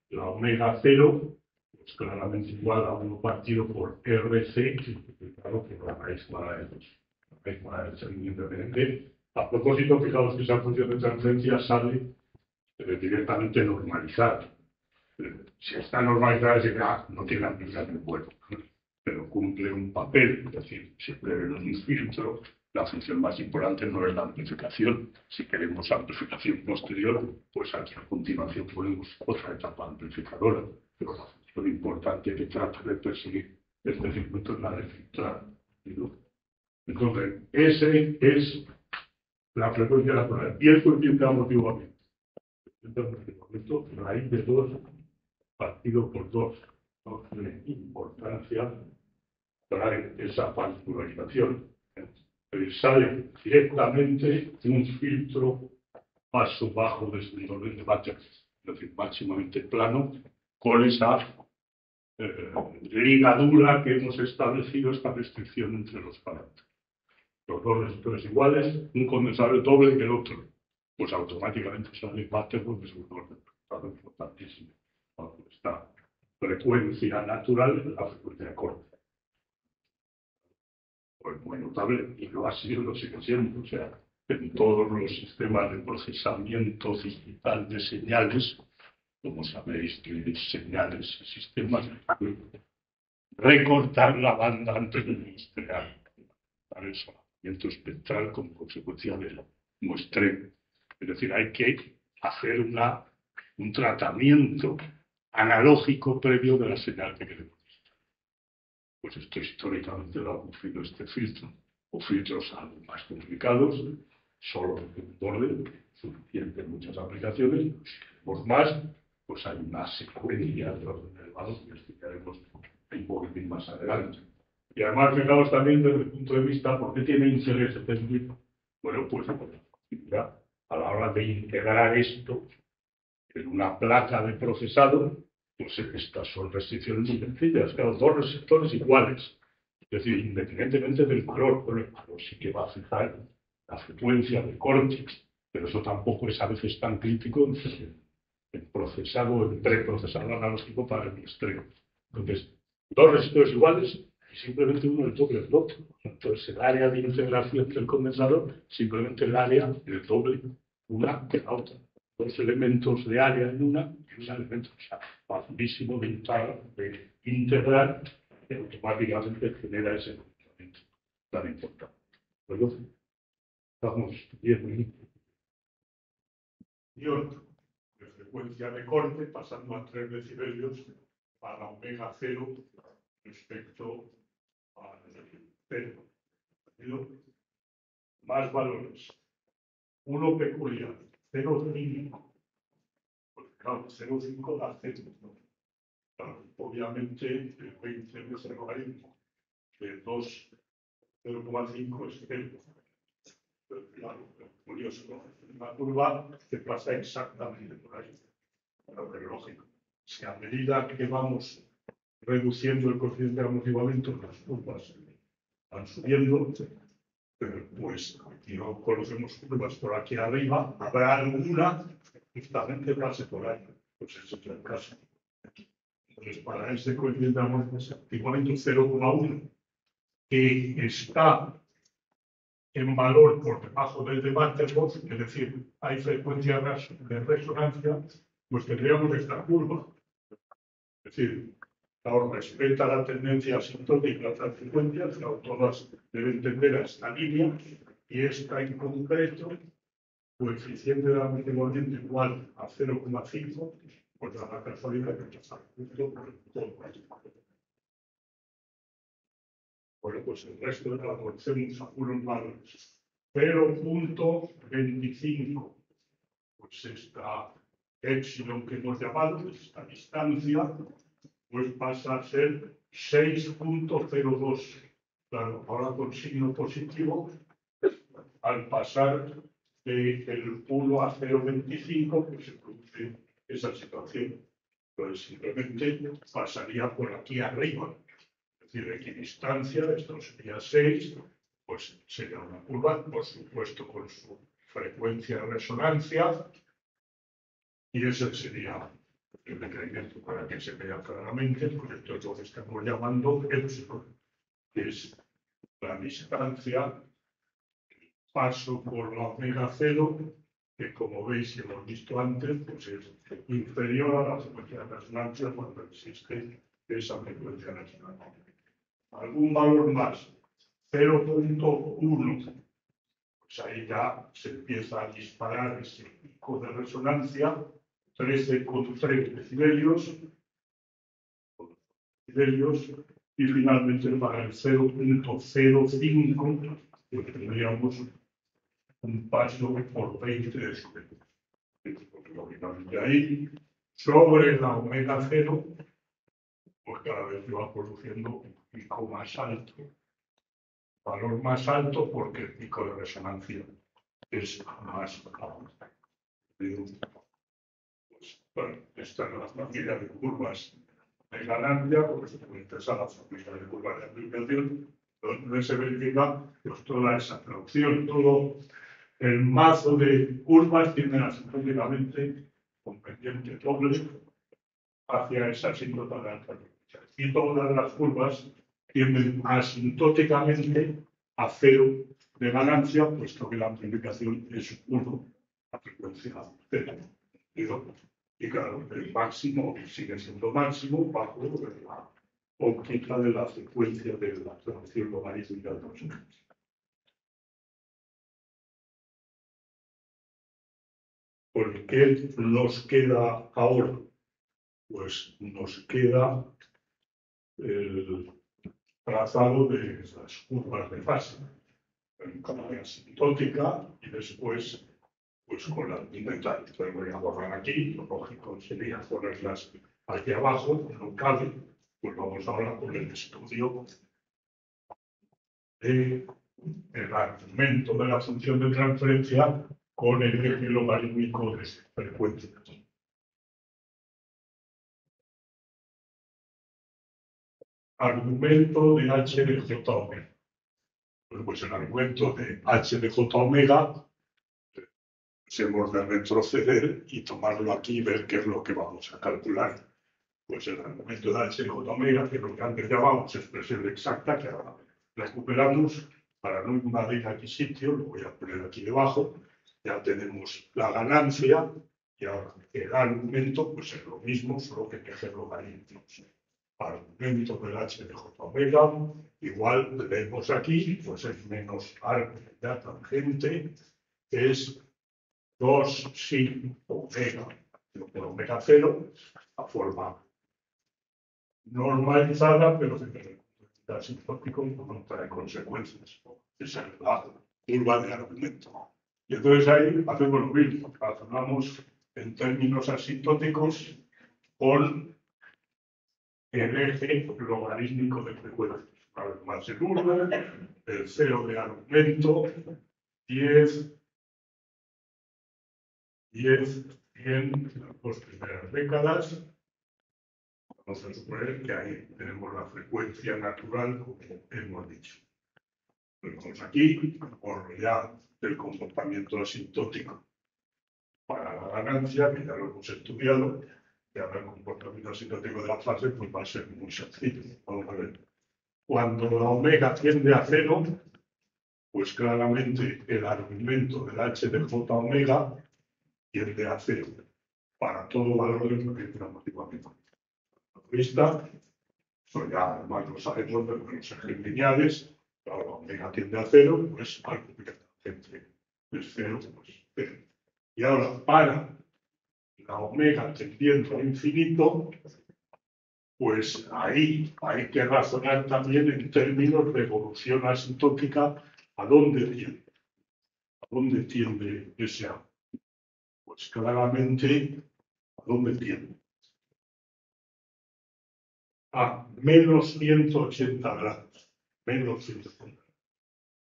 la omega 0, pues claramente igual a 1 partido por RC, simplificado por la raíz cuadrada de 2. La raíz cuadrada de ser independiente. A propósito, fijaos que esa función de transferencia sale directamente normalizada. Si está normalizada, es decir, no tiene aplicación bueno, pero cumple un papel, es decir, siempre en un filtro. La función más importante no es la amplificación. Si queremos amplificación posterior, pues aquí a continuación ponemos otra etapa amplificadora. Pero la función importante que trata de perseguir este circuito es la de filtrar. Entonces, ese es la frecuencia natural y el coeficiente de amortiguamiento. Entonces, de momento, raíz de 2 partido por 2 no tiene importancia trae esa particularización. Sale directamente un filtro paso bajo desde un orden de Matrix, es decir, máximamente plano, con esa ligadura que hemos establecido, esta restricción entre los parámetros. Los dos resistores iguales, un condensador doble que el otro, pues automáticamente sale Matrix porque es un orden importantísimo. Esta frecuencia natural, la frecuencia de corte. Pues muy notable, y lo ha sido, lo sigue siendo. O sea, en todos los sistemas de procesamiento digital de señales, como sabéis, que señales y sistemas, recortar la banda antes del muestrear, para el solapamiento espectral como consecuencia del muestreo. Es decir, hay que hacer un tratamiento analógico previo de la señal que queremos. Pues esto históricamente lo ha cumplido este filtro, o filtros algo más complicados, solo un orden, suficiente en muchas aplicaciones. Por más, pues hay una secuencia de orden elevado que explicaremos un poquitín más adelante. Y además, fijaos también desde el punto de vista, ¿por qué tiene interés este filtro? Bueno, pues ya, a la hora de integrar esto en una placa de procesado, pues estas son restricciones muy sencillas, claro, dos receptores iguales, es decir, independientemente del valor, bueno, el valor sí que va a fijar la frecuencia de corte, pero eso tampoco es a veces tan crítico en procesado, en preprocesado analógico para el muestreo. Entonces, dos receptores iguales y simplemente uno el doble del otro. Entonces, el área de integración del condensador, simplemente el área del doble una de la otra. Dos elementos de área en una y un elemento, o sea, facilísimo de integrar, que automáticamente genera ese comportamiento tan importante. Luego, estamos viendo y otro, de frecuencia de corte, pasando a 3 decibelios para omega 0 respecto a 0. Más valores. Uno peculiar. 0,5. Pues claro, 0,5 da 0. Claro, obviamente, el 20 de ese logaritmo de 2, 0,5 es 0. Pero claro, curioso, ¿no? Una curva que pasa exactamente por ahí. Pero lógico. Si a medida que vamos reduciendo el coeficiente de amortiguamiento, las curvas van subiendo, pues aquí no conocemos curvas por aquí arriba, habrá alguna que justamente pase por ahí. Pues eso es el caso. Entonces, para ese coeficiente de amortiguamiento 0,1, que está en valor por debajo del de Vanderbilt, es decir, hay frecuencia de resonancia, pues tendríamos esta curva. Es decir, claro, respeta la tendencia asintótica de las frecuencias, claro, todas deben tender a esta línea, y esta en concreto, coeficiente de amortiguamiento igual a 0,5, pues da la casualidad que está justo por el todo. Bueno, pues el resto de la conocemos a unos valores. 0,25, pues esta epsilon que hemos llamado, esta distancia, pues pasa a ser 6,02. Claro, ahora con signo positivo, al pasar del 1 a 0,25, pues se produce esa situación. Entonces, simplemente pasaría por aquí arriba. Es decir, equidistancia, esto sería 6, pues sería una curva, por supuesto, con su frecuencia de resonancia, y ese sería el requerimiento para que se vea claramente, pues esto es lo que estamos llamando epsilon, que es la distancia, paso por la omega 0, que como veis y hemos visto antes, pues es inferior a la frecuencia de resonancia cuando existe esa frecuencia de resonancia. Algún valor más, 0,1, pues ahí ya se empieza a disparar ese pico de resonancia, 13,3 decibelios, y finalmente para el 0,05, pues tendríamos un paso por 20 decibelios. lógicamente ahí, sobre la omega 0, pues cada vez va produciendo un pico más alto. Valor más alto porque el pico de resonancia es más alto. Pues, bueno, esta es la familia de curvas de ganancia, porque se puede interesar la familia de curvas de aplicación, donde se verifica pues, toda esa traducción, todo el mazo de curvas tiene asintóticamente con pendiente doble hacia esa asíntota de alta frecuencia. Y todas las curvas tienden asintóticamente a cero de ganancia, puesto que la amplificación es 1, la frecuencia 0. Y claro, el máximo sigue siendo máximo bajo la óptica de la frecuencia de la transformación logarítmica de los números. ¿Por qué nos queda ahora? Pues nos queda el trazado de las curvas de fase, en cámara asintótica y después pues con la inventar. Entonces voy a borrar aquí, lo lógico sería ponerlas hacia abajo, no cabe, pues vamos ahora con el estudio del argumento de la función de transferencia con el eje logarítmico de frecuencia. Argumento de h de j omega. Pues el argumento de h de j omega hemos de retroceder y tomarlo aquí y ver qué es lo que vamos a calcular. Pues el argumento de h de j omega, que es lo que antes llamamos expresión exacta, que ahora recuperamos para no invadir aquí sitio, lo voy a poner aquí debajo. Ya tenemos la ganancia y ahora el argumento pues es lo mismo, solo que hay que hacerlo logaritmos. Argumento del h de j omega, igual vemos aquí, pues es menos algo de la tangente, es 2 sin omega, por omega 0, a forma normalizada, pero que el asintótico no trae consecuencias. Esa es la curva de argumento. Y entonces ahí hacemos lo mismo, razonamos en términos asintóticos con el eje logarítmico de frecuencias. Una vez más el 1, el 0 de argumento, 10, 100 en las dos primeras décadas. Vamos a suponer que ahí tenemos la frecuencia natural, como hemos dicho. Vamos aquí, por ya el comportamiento asintótico para la ganancia, que ya lo hemos estudiado, y ahora el comportamiento asintótico de la fase pues va a ser muy sencillo. Vamos a ver. Cuando la omega tiende a 0, pues claramente el argumento del h de j omega tiende a 0 para todo valor de potencia motivativa. Vista, pues ya además lo sabemos de los ejes lineales, la omega tiende a 0, pues algo que entre es 0, pues 0. Y ahora, para la omega tendiendo a infinito, pues ahí hay que razonar también en términos de evolución asintótica, ¿a dónde tiende? ¿A dónde tiende ese A? Pues claramente, ¿a dónde tiende? A menos 180 grados. Menos 180.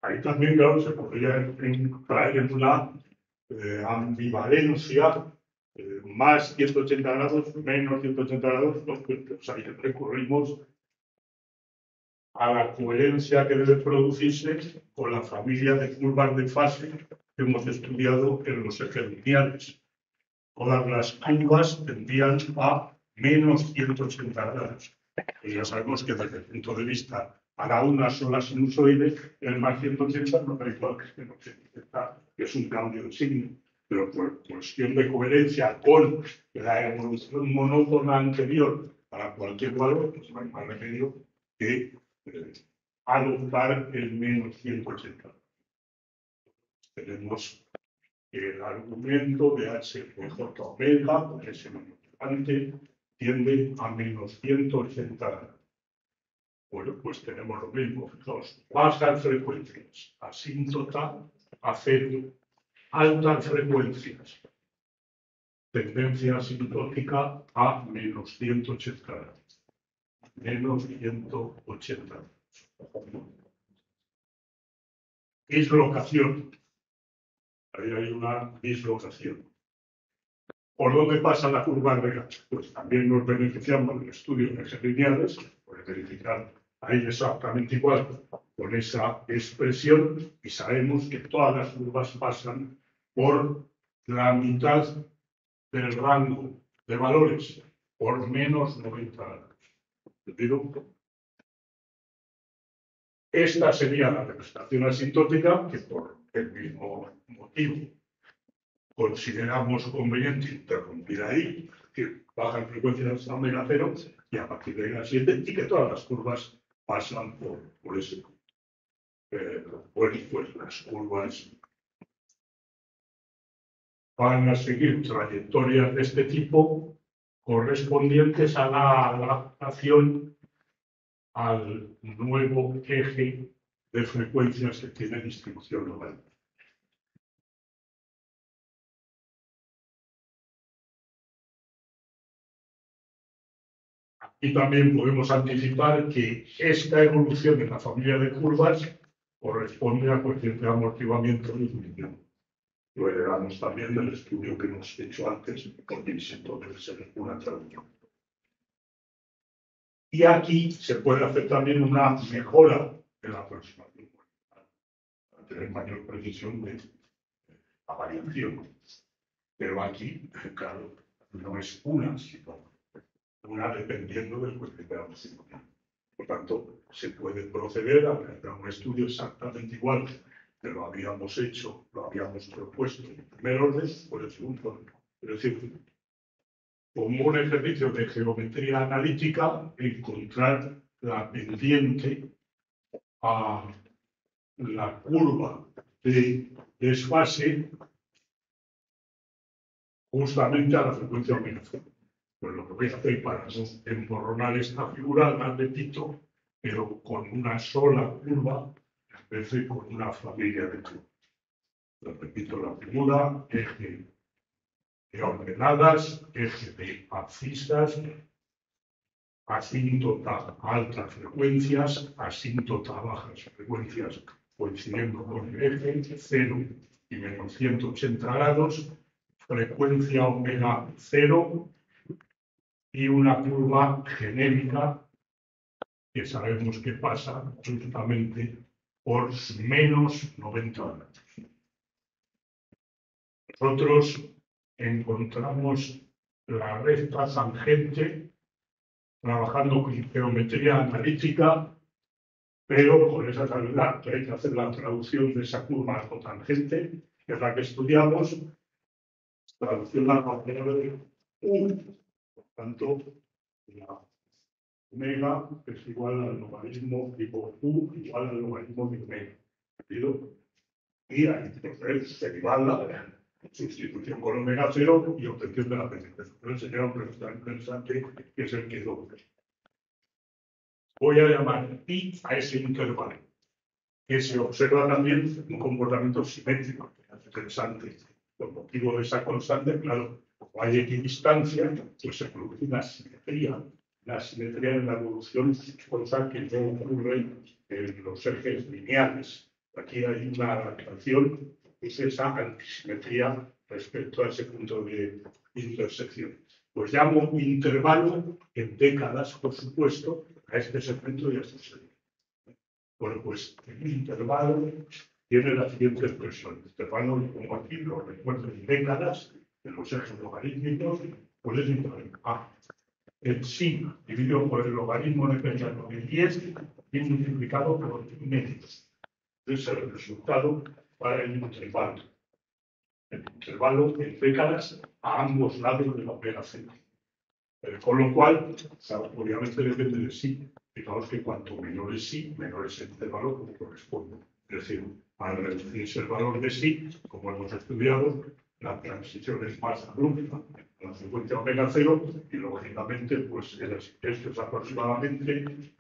Ahí también, claro, se podría entrar en una ambivalencia, más 180 grados, menos 180 grados, pues ahí recurrimos a la coherencia que debe producirse con la familia de curvas de fase que hemos estudiado en los ejes lineales. Todas las curvas tendían a menos 180 grados. Y ya sabemos que desde el punto de vista para una sola sinusoide, el más 180 no da igual que menos 180, que es un cambio de signo. Pero por cuestión de coherencia con la evolución monótona anterior para cualquier valor, pues no hay más remedio que adoptar el menos 180. Tenemos el argumento de h de j omega, porque ese antes tiende a menos 180 grados. Bueno, pues tenemos lo mismo. Fijaos, bajas frecuencias, asíntota a 0, altas frecuencias, tendencia asintótica a menos 180 grados. Menos 180 grados. Dislocación. Ahí hay una dislocación. ¿Por dónde pasa la curva de Pues también nos beneficiamos del estudio de ejes lineales, por verificar ahí exactamente igual con esa expresión, y sabemos que todas las curvas pasan por la mitad del rango de valores, por menos 90 grados. ¿Entendido? Esta sería la representación asintótica, que por el mismo motivo consideramos conveniente interrumpir ahí, es decir, baja en frecuencia hasta omega cero y a partir de ahí la siguiente, y que todas las curvas pasan por ese punto. Pues las curvas van a seguir trayectorias de este tipo correspondientes a la adaptación al nuevo eje de frecuencias que tiene distribución global. Y también podemos anticipar que esta evolución en la familia de curvas corresponde a coeficiente de amortiguamiento de disminución. Lo heredamos también del estudio que hemos hecho antes, porque debe ser una traducción. Y aquí se puede hacer también una mejora de la aproximación, para tener mayor precisión de la variación. Pero aquí, claro, no es una, sino una dependiendo del coeficiente de amortiguamiento. Por tanto, se puede proceder a realizar un estudio exactamente igual que lo habíamos hecho, lo habíamos propuesto en primer orden, por el segundo orden. Es decir, como un ejercicio de geometría analítica, encontrar la pendiente a la curva de desfase justamente a la frecuencia omega. Pues lo que voy a hacer para no emborronar esta figura, la repito, pero con una sola curva, en vez de con una familia de curvas. Repito la figura, eje de ordenadas, eje de abscisas, asíntota altas frecuencias, asíntota bajas frecuencias coincidiendo con el eje, 0 y menos 180 grados, frecuencia omega 0, y una curva genérica que sabemos que pasa justamente por menos 90 grados. Nosotros encontramos la recta tangente trabajando con geometría analítica, pero con esa salvedad que hay que hacer la traducción de esa curva a cotangente, que es la que estudiamos, traducción a la variable U. Por tanto, la omega es igual al logaritmo tipo U igual al logaritmo de omega. ¿Entendido? Y ahí derivarla, sustitución con omega 0 y obtención de la pendiente. Voy a enseñar un resultado interesante que es el que doy. Voy a llamar pi a ese intervalo, que se observa también un comportamiento simétrico, que es interesante. Por motivo de esa constante, claro, como hay equidistancia, pues se produce una simetría. La simetría en la evolución, cosa que no ocurre en los ejes lineales. Aquí hay una adaptación, es esa antisimetría respecto a ese punto de intersección. Pues llamo intervalo en décadas, por supuesto, a este segmento y a este segmento. Bueno, pues el intervalo tiene la siguiente expresión. El intervalo, como aquí lo recuerdo en décadas, en los ejes logarítmicos, pues es igual a el psi dividido por el logaritmo neperiano de 10 y multiplicado por medio. Ese es el resultado para el intervalo. El intervalo en décadas a ambos lados de la operación. Con lo cual, obviamente depende de sí. Fijaos que cuanto menor es sí, menor es el intervalo como corresponde. Es decir, al reducirse el valor de sí, como hemos estudiado, la transición es más abrupta, la frecuencia omega 0, y lógicamente, pues esto es aproximadamente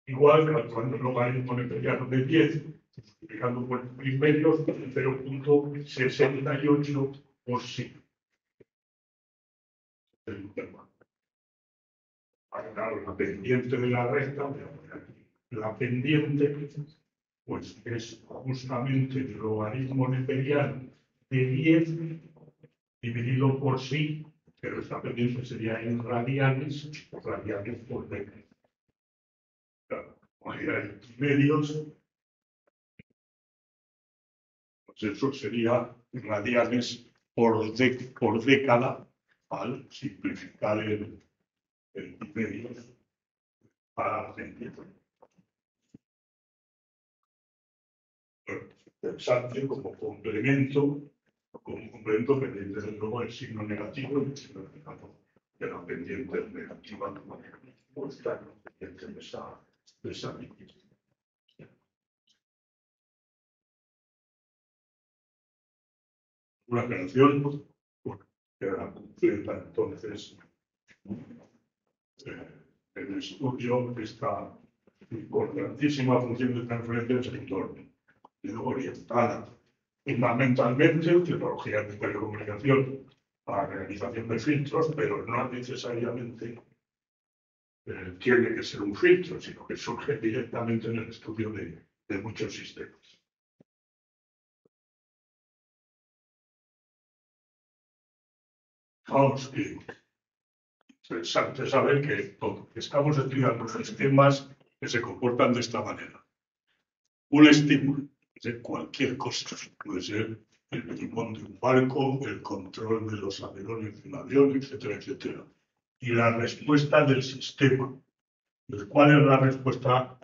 igual calculando el logaritmo neperiano de 10, multiplicando por medios, 0.68 por sí. el tema. Claro, la pendiente de la recta, la pendiente, pues es justamente el logaritmo neperiano de 10 dividido por sí, pero esta pendiente sería en radianes por d. Claro, como hay medios, pues eso sería radianes por década al simplificar el medio para la pendiente. Interesante como complemento pendiente de luego el signo negativo y el signo negativo de la pendiente negativa pues está pendiente de esa línea. Una operación que era completa entonces el estudio de esta importantísima función de transferencia del sector orientada fundamentalmente en tecnologías de telecomunicación para realización de filtros, pero no necesariamente tiene que ser un filtro, sino que surge directamente en el estudio de muchos sistemas. Vamos, que interesante saber que estamos estudiando sistemas que se comportan de esta manera. Un estímulo, de cualquier cosa, puede ser el timón de un barco, el control de los alerones de un avión, etcétera, etcétera. Y la respuesta del sistema. ¿Cuál es la respuesta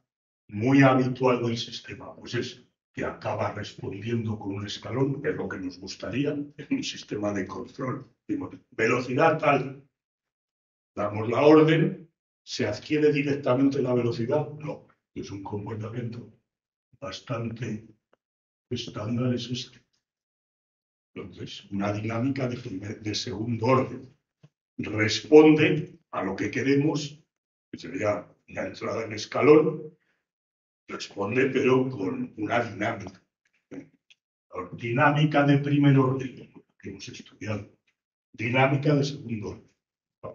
muy habitual del sistema? Pues es que acaba respondiendo con un escalón, que es lo que nos gustaría, en un sistema de control. Velocidad tal, damos la orden, ¿se adquiere directamente la velocidad? No, es un comportamiento bastante estándar, es este. Entonces, una dinámica de segundo orden responde a lo que queremos, que sería una entrada en escalón, responde pero con una dinámica. Dinámica de primer orden, que hemos estudiado. Dinámica de segundo orden.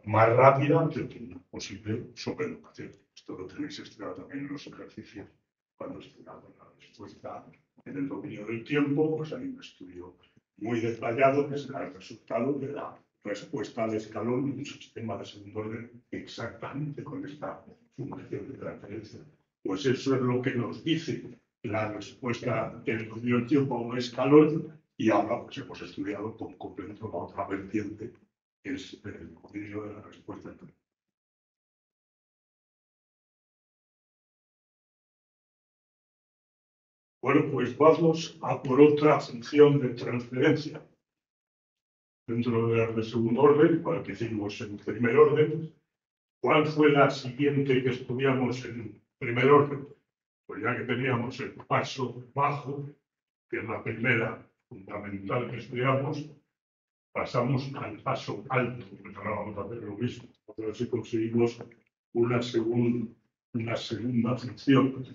Más rápida que una posible sobrelocación. Esto lo tenéis estudiado también en los ejercicios. Cuando estudiamos la respuesta en el dominio del tiempo, pues hay un estudio muy detallado que será el resultado de la respuesta al escalón en un sistema de segundo orden exactamente con esta función de transferencia. Pues eso es lo que nos dice la respuesta en el dominio del tiempo a un escalón, y ahora pues hemos estudiado con completo la otra vertiente, que es el dominio de la respuesta. Bueno, pues vamos a por otra función de transferencia. Dentro de las de segundo orden, igual que hicimos en primer orden, ¿cuál fue la siguiente que estudiamos en primer orden? Pues ya que teníamos el paso bajo, que es la primera fundamental que estudiamos, pasamos al paso alto, pues ahora vamos a hacer lo mismo. A ver si conseguimos una segunda función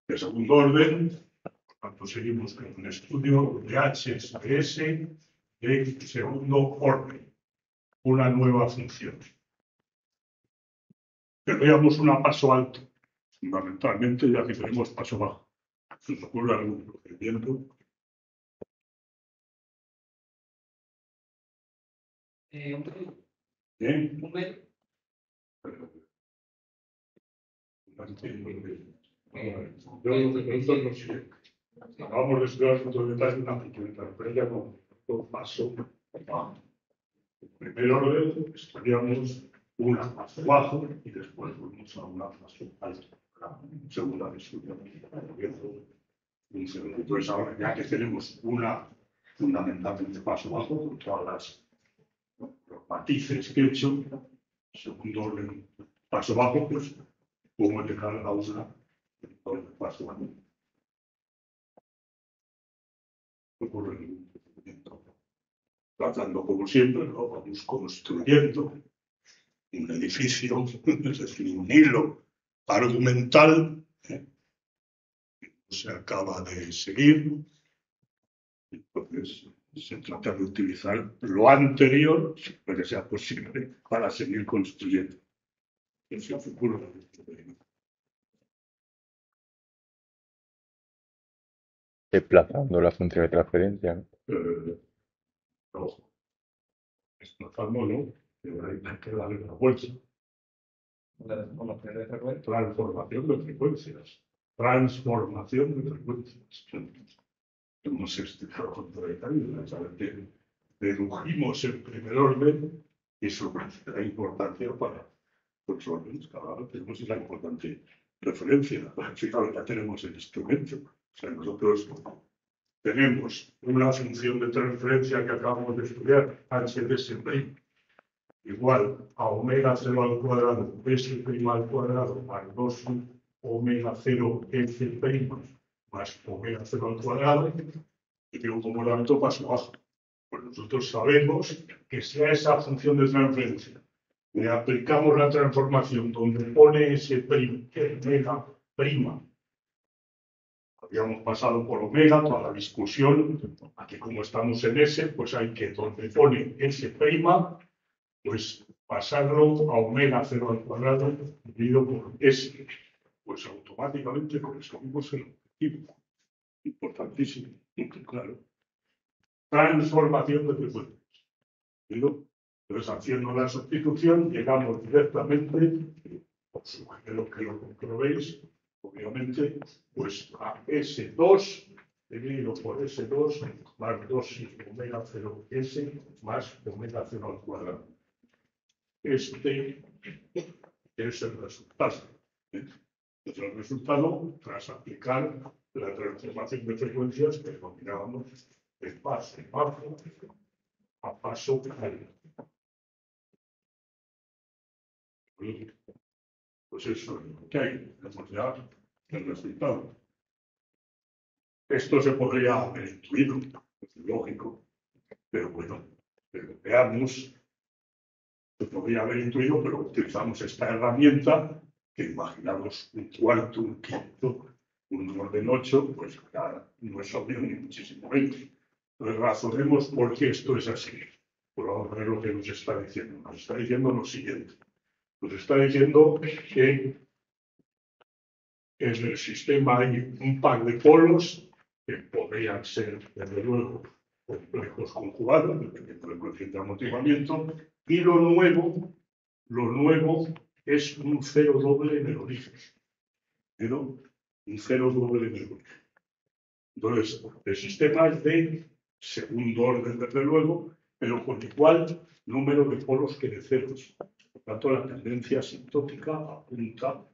de segundo orden. Cuando seguimos con un estudio de HSS de segundo orden, una nueva función. Tendríamos un paso alto, fundamentalmente, ya que tenemos paso bajo. ¿Se os ocurre algún procedimiento? Un velo. Yo lo que pregunto es lo siguiente. Acabamos de estudiar con todo detalle una pequeña transferencia con paso bajo. En primer orden, estudiamos una paso bajo y después volvemos a una paso alta. Segunda estudio. Entonces, ahora ya que tenemos una fundamentalmente paso bajo, con todas los matices que he hecho, segundo orden, paso bajo, pues pongo de cada una el paso bajo. No ocurre ningún procedimiento. Tratando como siempre, ¿no? Vamos construyendo un edificio, es decir, un hilo argumental, que se acaba de seguir. Entonces, Se trata de utilizar lo anterior, para que sea posible, para seguir construyendo. Eso es futuro.
Desplazando la función de transferencia, ¿no?
No, desplazando no, pero hay que darle una vuelta.
Transformación de frecuencia.
Transformación de frecuencias. Transformación de frecuencias. Hemos estudiado con detalle, ¿sabes? Dedujimos en primer orden y eso la importancia para los órdenes. Cada vez tenemos la importante referencia. Fijaros, ya tenemos el instrumento. O sea, nosotros tenemos una función de transferencia que acabamos de estudiar, h de s' igual a omega 0 al cuadrado s' al cuadrado más 2 omega 0 f' más omega 0 al cuadrado, y tengo como elemento paso abajo. Pues nosotros sabemos que si a esa función de transferencia le aplicamos la transformación donde pone s', que es omega prima, habíamos pasado por omega, toda la discusión, aquí como estamos en S, pues hay que, donde pone S', pues pasarlo a omega 0 al cuadrado dividido por S, pues automáticamente conseguimos el objetivo. Importantísimo, claro. Transformación de frecuencias. Entonces, haciendo la sustitución, llegamos directamente, os sugiero que lo comprobéis, obviamente, pues a S2 dividido por S2 más 2 omega 0 S más omega 0 al cuadrado. Este es el resultado. Es el resultado tras aplicar la transformación de frecuencias que denominábamos de paso bajo a paso alto. Pues eso es lo que hay. Tenemos ya el resultado. Esto se podría haber intuido, es lógico, pero bueno, veamos, se podría haber intuido, pero utilizamos esta herramienta que imaginaros un cuarto, un quinto, un orden 8, pues ya no es obvio ni muchísimo menos. Entonces razonemos por qué esto es así. Pues vamos a ver lo que nos está diciendo. Nos está diciendo lo siguiente. Nos está diciendo que en el sistema hay un par de polos que podrían ser, desde luego, complejos conjugados, dependiendo del coeficiente de amortiguamiento, y lo nuevo es un cero doble en el origen. ¿No? Un cero doble en el origen. Entonces, el sistema es de segundo orden, desde luego, pero con igual número de polos que de ceros. Por tanto, la tendencia asintótica apunta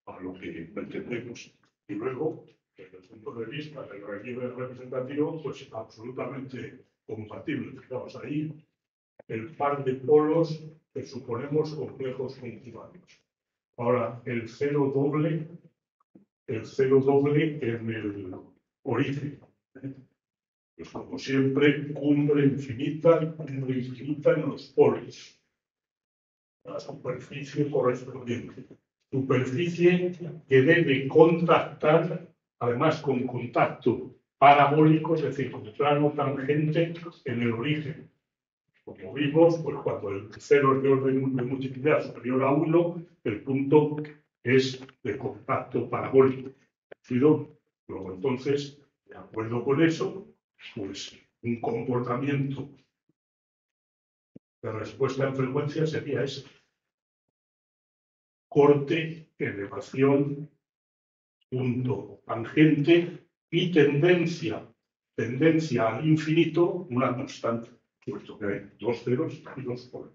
a lo que entendemos. Y luego, desde el punto de vista del relieve representativo, pues absolutamente compatible. Fijaos ahí, el par de polos que suponemos complejos conjugados. Ahora, el cero doble en el origen. Pues como siempre, cumbre infinita en los polos. La superficie correspondiente. Superficie que debe contactar, además con contacto parabólico, es decir, con plano tangente en el origen. Como vimos, pues cuando el cero es de orden de multiplicidad superior a 1, el punto es de contacto parabólico. Luego, entonces, de acuerdo con eso, pues un comportamiento de respuesta en frecuencia sería ese. Corte, elevación, punto tangente y tendencia al infinito, una constante, puesto que hay dos ceros y dos polos.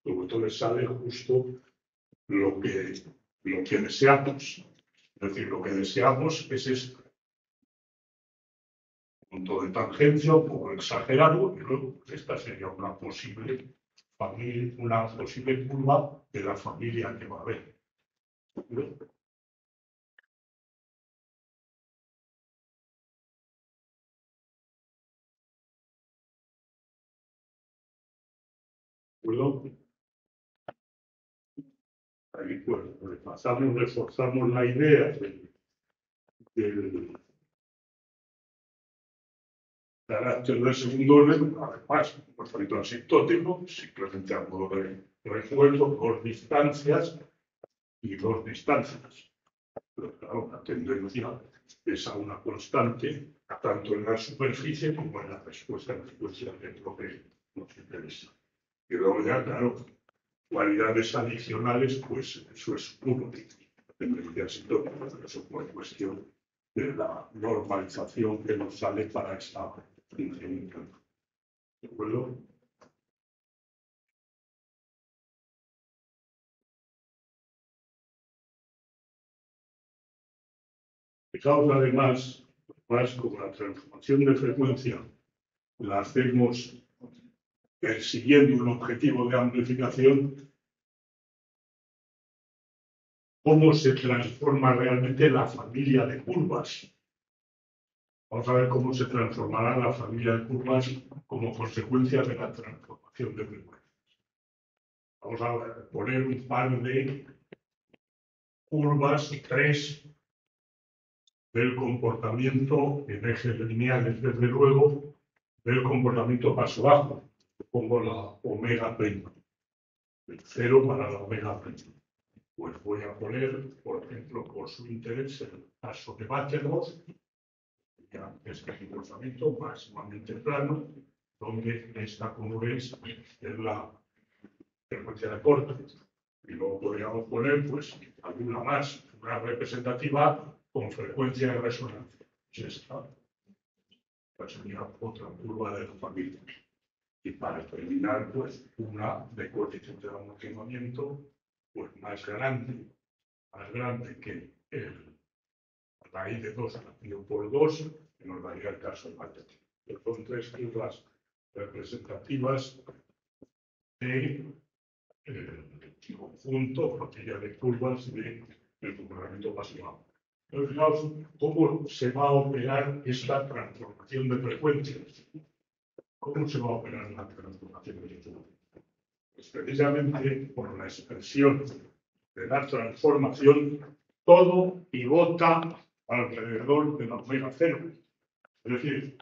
Luego entonces sale justo lo que deseamos. Es decir, lo que deseamos es esto. Punto de tangencia un poco exagerado, y luego pues, esta sería una posible familia, una posible curva de la familia que va a haber. ¿No? Ahí pues reforzamos la idea del carácter del segundo orden, además, por ejemplo, asintótico, simplemente a modo de recuerdo, dos distancias y dos distancias. Pero claro, la tendencia es a una constante, tanto en la superficie como en la respuesta en secuencia de lo que nos interesa. Y luego ya, claro, cualidades adicionales, pues eso es uno de la tendencia asintótica, eso por cuestión de la normalización que nos sale para esta función. ¿De acuerdo? Fijaos además, más como la transformación de frecuencia la hacemos persiguiendo un objetivo de amplificación, cómo se transforma realmente la familia de curvas. Vamos a ver cómo se transformará la familia de curvas como consecuencia de la transformación de frecuencias. Vamos a poner un par de curvas, tres, del comportamiento en ejes lineales, desde luego, del comportamiento paso bajo. Pongo la omega prima, el cero para la omega prima. Pues voy a poner, por ejemplo, por su interés, el caso de Batelos, ya este comportamiento máximamente plano, donde esta, como veis, es la frecuencia de corte. Y luego podríamos poner, pues, alguna más, una representativa con frecuencia de resonancia. Esta sería otra curva de la familia. Y para terminar, pues, una de coeficiente de almacenamiento, pues, más grande que el raíz de 2 partido por 2, que nos daría el caso de Batelos. Son tres curvas representativas de conjunto, flotilla de curvas del comportamiento pasivo. Entonces, fijaos cómo se va a operar esta transformación de frecuencias. ¿Cómo se va a operar la transformación de frecuencias? Pues precisamente por la expresión de la transformación, todo pivota alrededor de la omega cero. Es decir,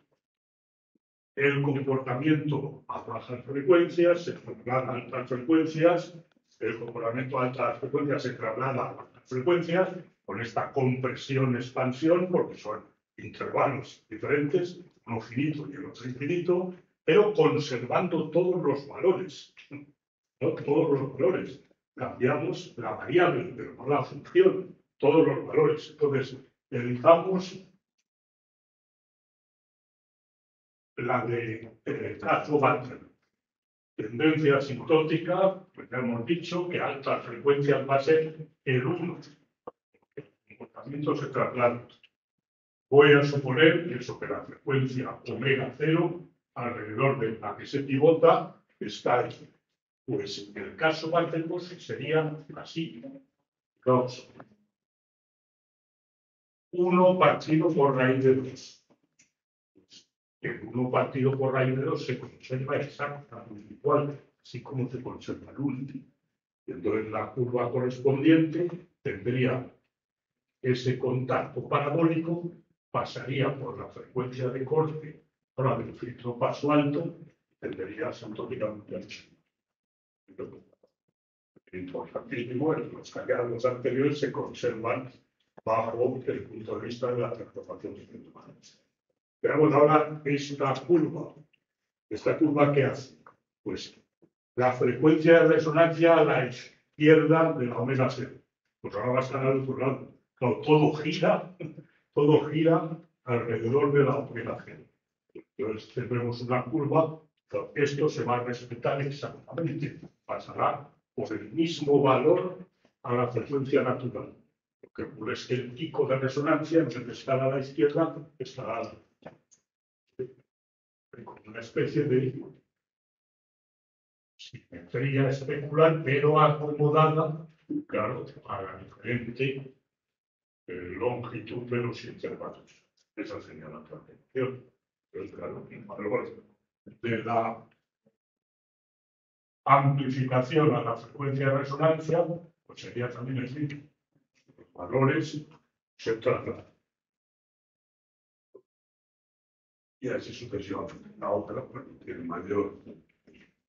el comportamiento a bajas frecuencias se traslada a altas frecuencias, el comportamiento a altas frecuencias se traslada a bajas frecuencias, con esta compresión-expansión, porque son intervalos diferentes, uno finito y el otro infinito, pero conservando todos los valores, ¿no? Todos los valores. Cambiamos la variable, pero no la función, todos los valores. Entonces, elijamos la de caso Bartlett. Tendencia asintótica, pues ya hemos dicho que altas frecuencias va a ser el 1. El comportamiento se traslada. Voy a suponer eso, que la frecuencia omega 0 alrededor de la que se pivota está ahí. Pues en el caso Bartlett sería así. 2. 1 partido por raíz de 2. El 1 partido por raíz de 2 se conserva exactamente igual, así como se conserva el último. Y entonces la curva correspondiente tendría ese contacto parabólico, pasaría por la frecuencia de corte, ahora del filtro paso alto, tendría asintóticamente al mismo. Importantísimo, los callados anteriores se conservan bajo el punto de vista de la transformación de frecuencias. Veamos ahora esta curva que hace. Pues la frecuencia de resonancia a la izquierda de la omega 0. Pues ahora va a estar al otro lado. Claro, todo gira alrededor de la omega 0. Entonces tendremos una curva, esto se va a respetar exactamente. Pasará por el mismo valor a la frecuencia natural. Lo que ocurre es que el pico de resonancia, en vez de estar a la izquierda, estará a la derecha. Con una especie de simetría especular, pero acomodada, claro, a la diferente longitud de los intervalos. Esa sería la transformación. Entonces, claro, el valor de la amplificación a la frecuencia de resonancia, pues sería también el mismo. Los valores se trasladan. y así sucesivamente. La otra, bueno, tiene mayor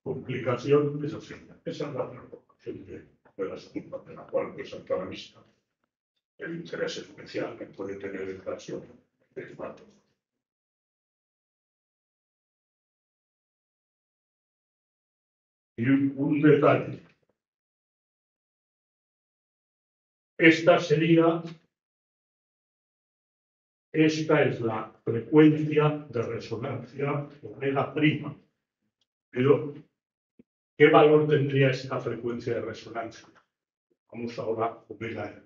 complicación, esa es la preocupación de las curvas, de la cual presenta a la vista el interés especial que puede tener el caso de datos. Y un detalle. Esta es la frecuencia de resonancia omega prima. Pero, ¿qué valor tendría esta frecuencia de resonancia? Vamos ahora a omega n.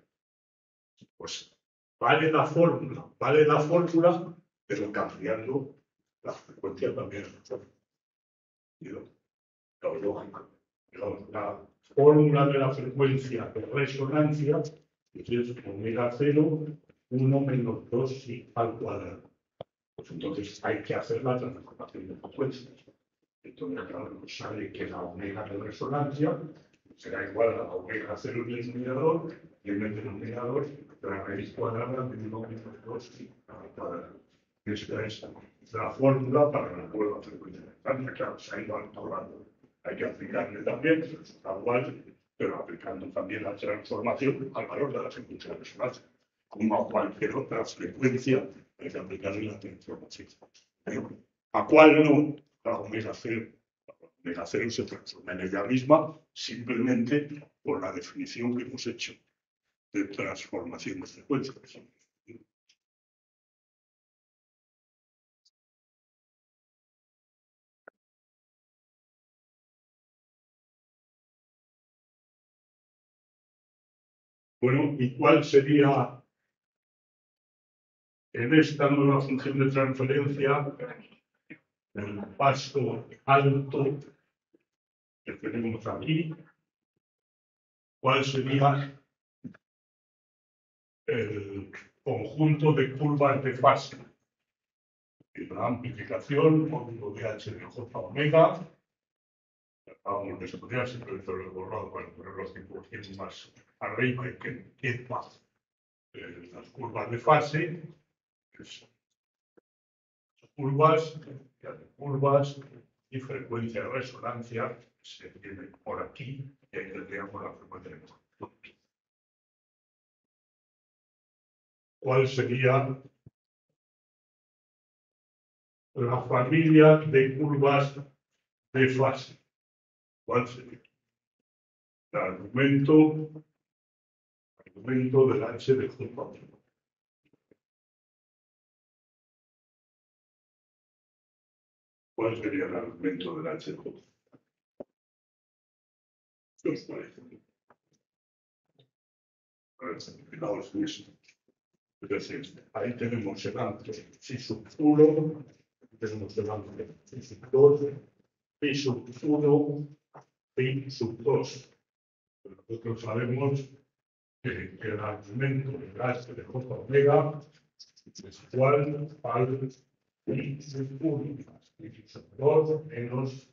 Pues vale la fórmula, pero cambiando la frecuencia también. La fórmula de la frecuencia de resonancia es omega 0, 1 menos 2 si al cuadrado. Pues entonces hay que hacer la transformación de frecuencias. Entonces, claro, nos sale que la omega de resonancia será igual a la omega 0 en el numerador y en el denominador la raíz cuadrada de 1 menos 2 al cuadrado. Esta es la fórmula para la nueva frecuencia de resonancia. Claro, se ha ido actuando. Hay que aplicarle también, está igual, pero aplicando también la transformación al valor de la frecuencia de resonancia. Como a cualquier otra frecuencia, hay que aplicarle la transformación. ¿A cuál no? La omega 0. La omega 0 se transforma en ella misma simplemente por la definición que hemos hecho de transformación de frecuencias. Bueno, ¿y cuál sería en esta nueva función de transferencia el paso alto que tenemos aquí? ¿Cuál sería el conjunto de curvas de fase? La amplificación, módulo de H de J omega. Acabamos de estudiar, simplemente lo he borrado para ponerlo 100% más arriba y que quepa las curvas de fase. Curvas y frecuencia de resonancia se tienen por aquí y ahí tendríamos la frecuencia de resonancia. ¿Cuál sería la familia de curvas de fase? ¿Cuál sería? El argumento del H de J. ¿Cuál sería el argumento del H de J? ¿Qué os parece? Fijaos en esto. Es decir, ahí tenemos el ancho phi sub 1, tenemos el ancho phi sub 2, phi sub 1, phi sub 2. Nosotros sabemos que el argumento del H de J omega es igual al phi sub 1, phi sub 2 menos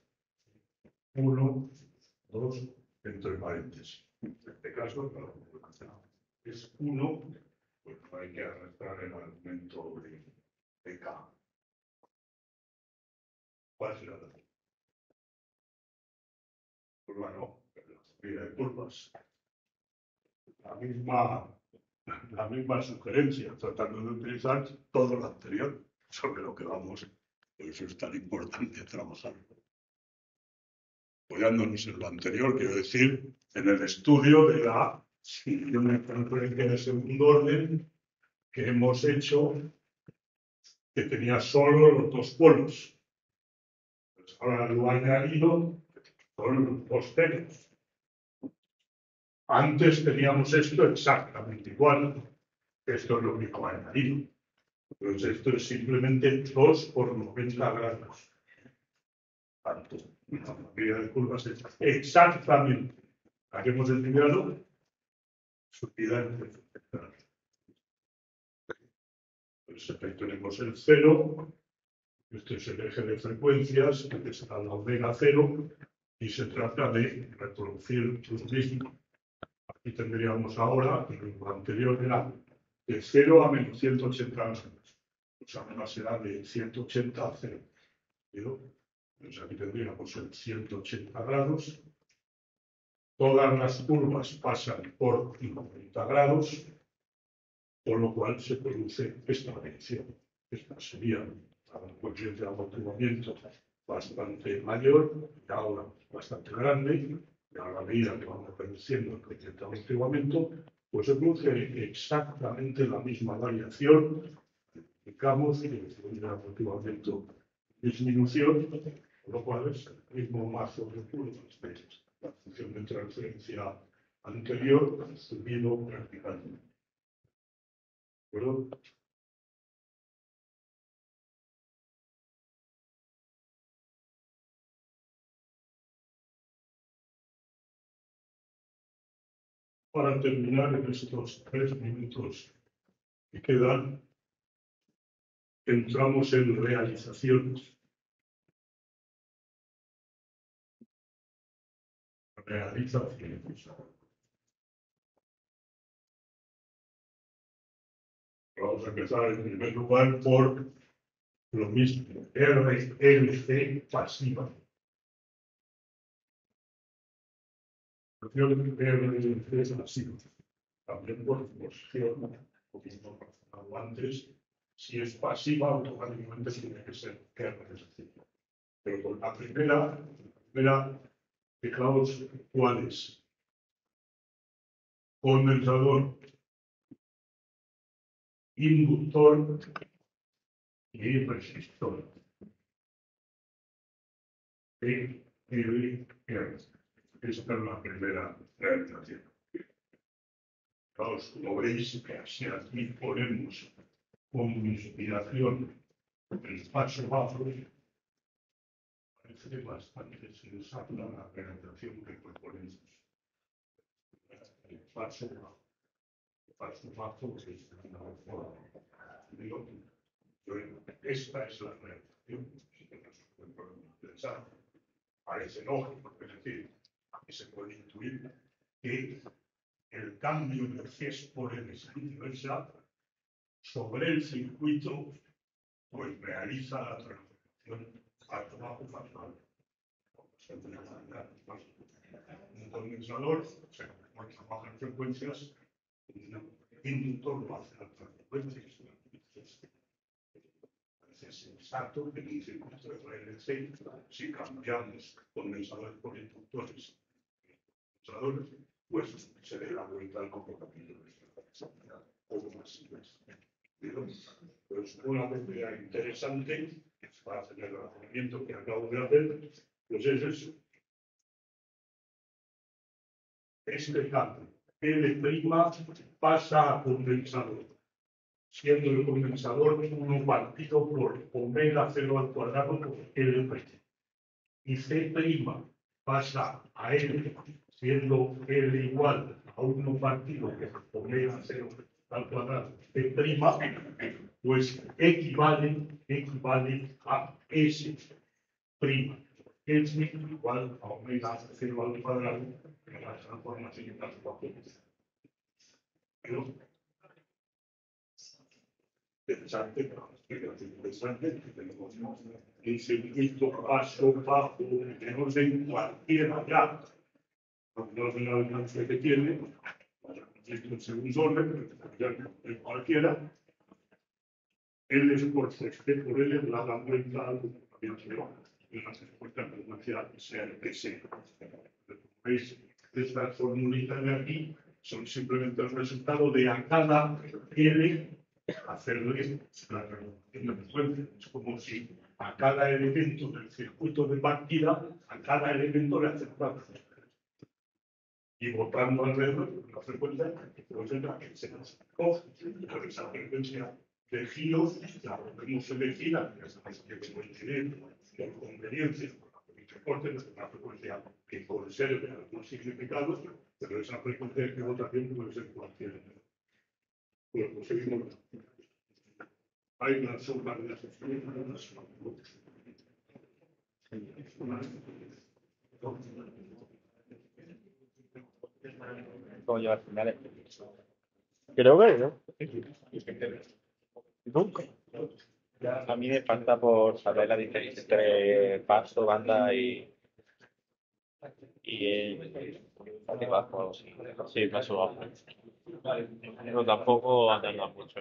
1, 2 entre paréntesis. En este caso, es 1, pues no hay que arrastrar el argumento de K. ¿Cuál será la curva? No, la familia de curvas. La misma sugerencia, tratando de utilizar todo lo anterior sobre lo que vamos, por eso es tan importante trabajar. Apoyándonos en lo anterior, quiero decir, en el estudio de la función de transferencia de segundo orden que hemos hecho, que tenía solo los dos polos. Pues ahora lo he añadido con los dos ceros. Antes teníamos esto exactamente igual. Esto es lo único añadido. Entonces esto es simplemente 2 por 90 grados. Tanto. La familia de curvas es exactamente la que hemos estudiado. Subida entre pues aquí tenemos el 0. Este es el eje de frecuencias, que está la omega 0, y se trata de reproducir lo mismo. Aquí tendríamos ahora, lo anterior era de 0 a menos 180 grados. pues ahora será de 180 a 0. Pues aquí tendríamos 180 grados. Todas las curvas pasan por 50 grados, con lo cual se produce esta variación. Esta sería una corriente de amortiguamiento bastante mayor, y ahora bastante grande, y a la medida que vamos reduciendo el coeficiente de amortiguamiento, pues se produce exactamente la misma variación. Indicamos que el amortiguamiento disminución, con lo cual es el mismo mazo de curvas. La función de transferencia anterior subido prácticamente. ¿De acuerdo? Para terminar en estos 3 minutos que quedan, entramos en realizaciones. Vamos a empezar en primer lugar por lo mismo, RLC pasiva. RLC pasiva. También por posición, como hemos mencionado antes, si es pasiva, automáticamente tiene que ser RLC. Pero con la primera, fijaos cuál es. Condensador, inductor y resistor. Esta es la primera realización. Fijaos, como veis, si aquí ponemos como inspiración el paso bajo, parece bastante sensato la realización que proponemos. El paso bajo. El paso bajo es una forma. Esta es la realización. Parece lógico, es decir, aquí se puede intuir que el cambio de G por el inversa sobre el circuito pues realiza la transformación alto-bajo facial. Un condensador se comporta a bajas frecuencias, un inductor lo hace a altas frecuencias. Es sensato que en un circuito de RLC, si cambiamos condensadores por inductores, pues se dé la vuelta al comportamiento de la poco más. Pues una medida interesante para hacer el razonamiento que acabo de hacer, pues es eso. Este cambio, L' pasa a condensador, siendo el condensador 1 partido por omega 0 al cuadrado por L'. Y C' pasa a L, siendo L igual a 1 partido por omega 0 al cuadrado C', pues equivale a S'. S igual a omega 0 al cuadrado en la transformación de las ecuaciones. Pero interesante, que tenemos un circuito paso bajo que no sé cualquiera ya, no sé el alcance que tiene, en segundo orden, en cualquiera, L es por C por L, la dan vuelta al comportamiento de la respuesta frecuencial S. ¿Veis? Estas formulitas de aquí son simplemente el resultado de a cada L hacerle la reducción de frecuencia. Es como si a cada elemento del circuito de partida, a cada elemento le aceptamos. Y votando alrededor la frecuencia, pues es la que se nos coge. Por esa frecuencia de giros, la podemos elegir a que coincide por conveniencia. Corte es una frecuencia que conserve algunos significados, pero esa frecuencia de votación puede ser cualquiera. Pues seguimos. Hay una sombra de las experiencias.
¿Cómo llevar finales? Creo que no. ¿Nunca?
A mí me falta por saber la diferencia entre paso, banda y altibajo. Sí, paso bajo. Pero tampoco anda mucho.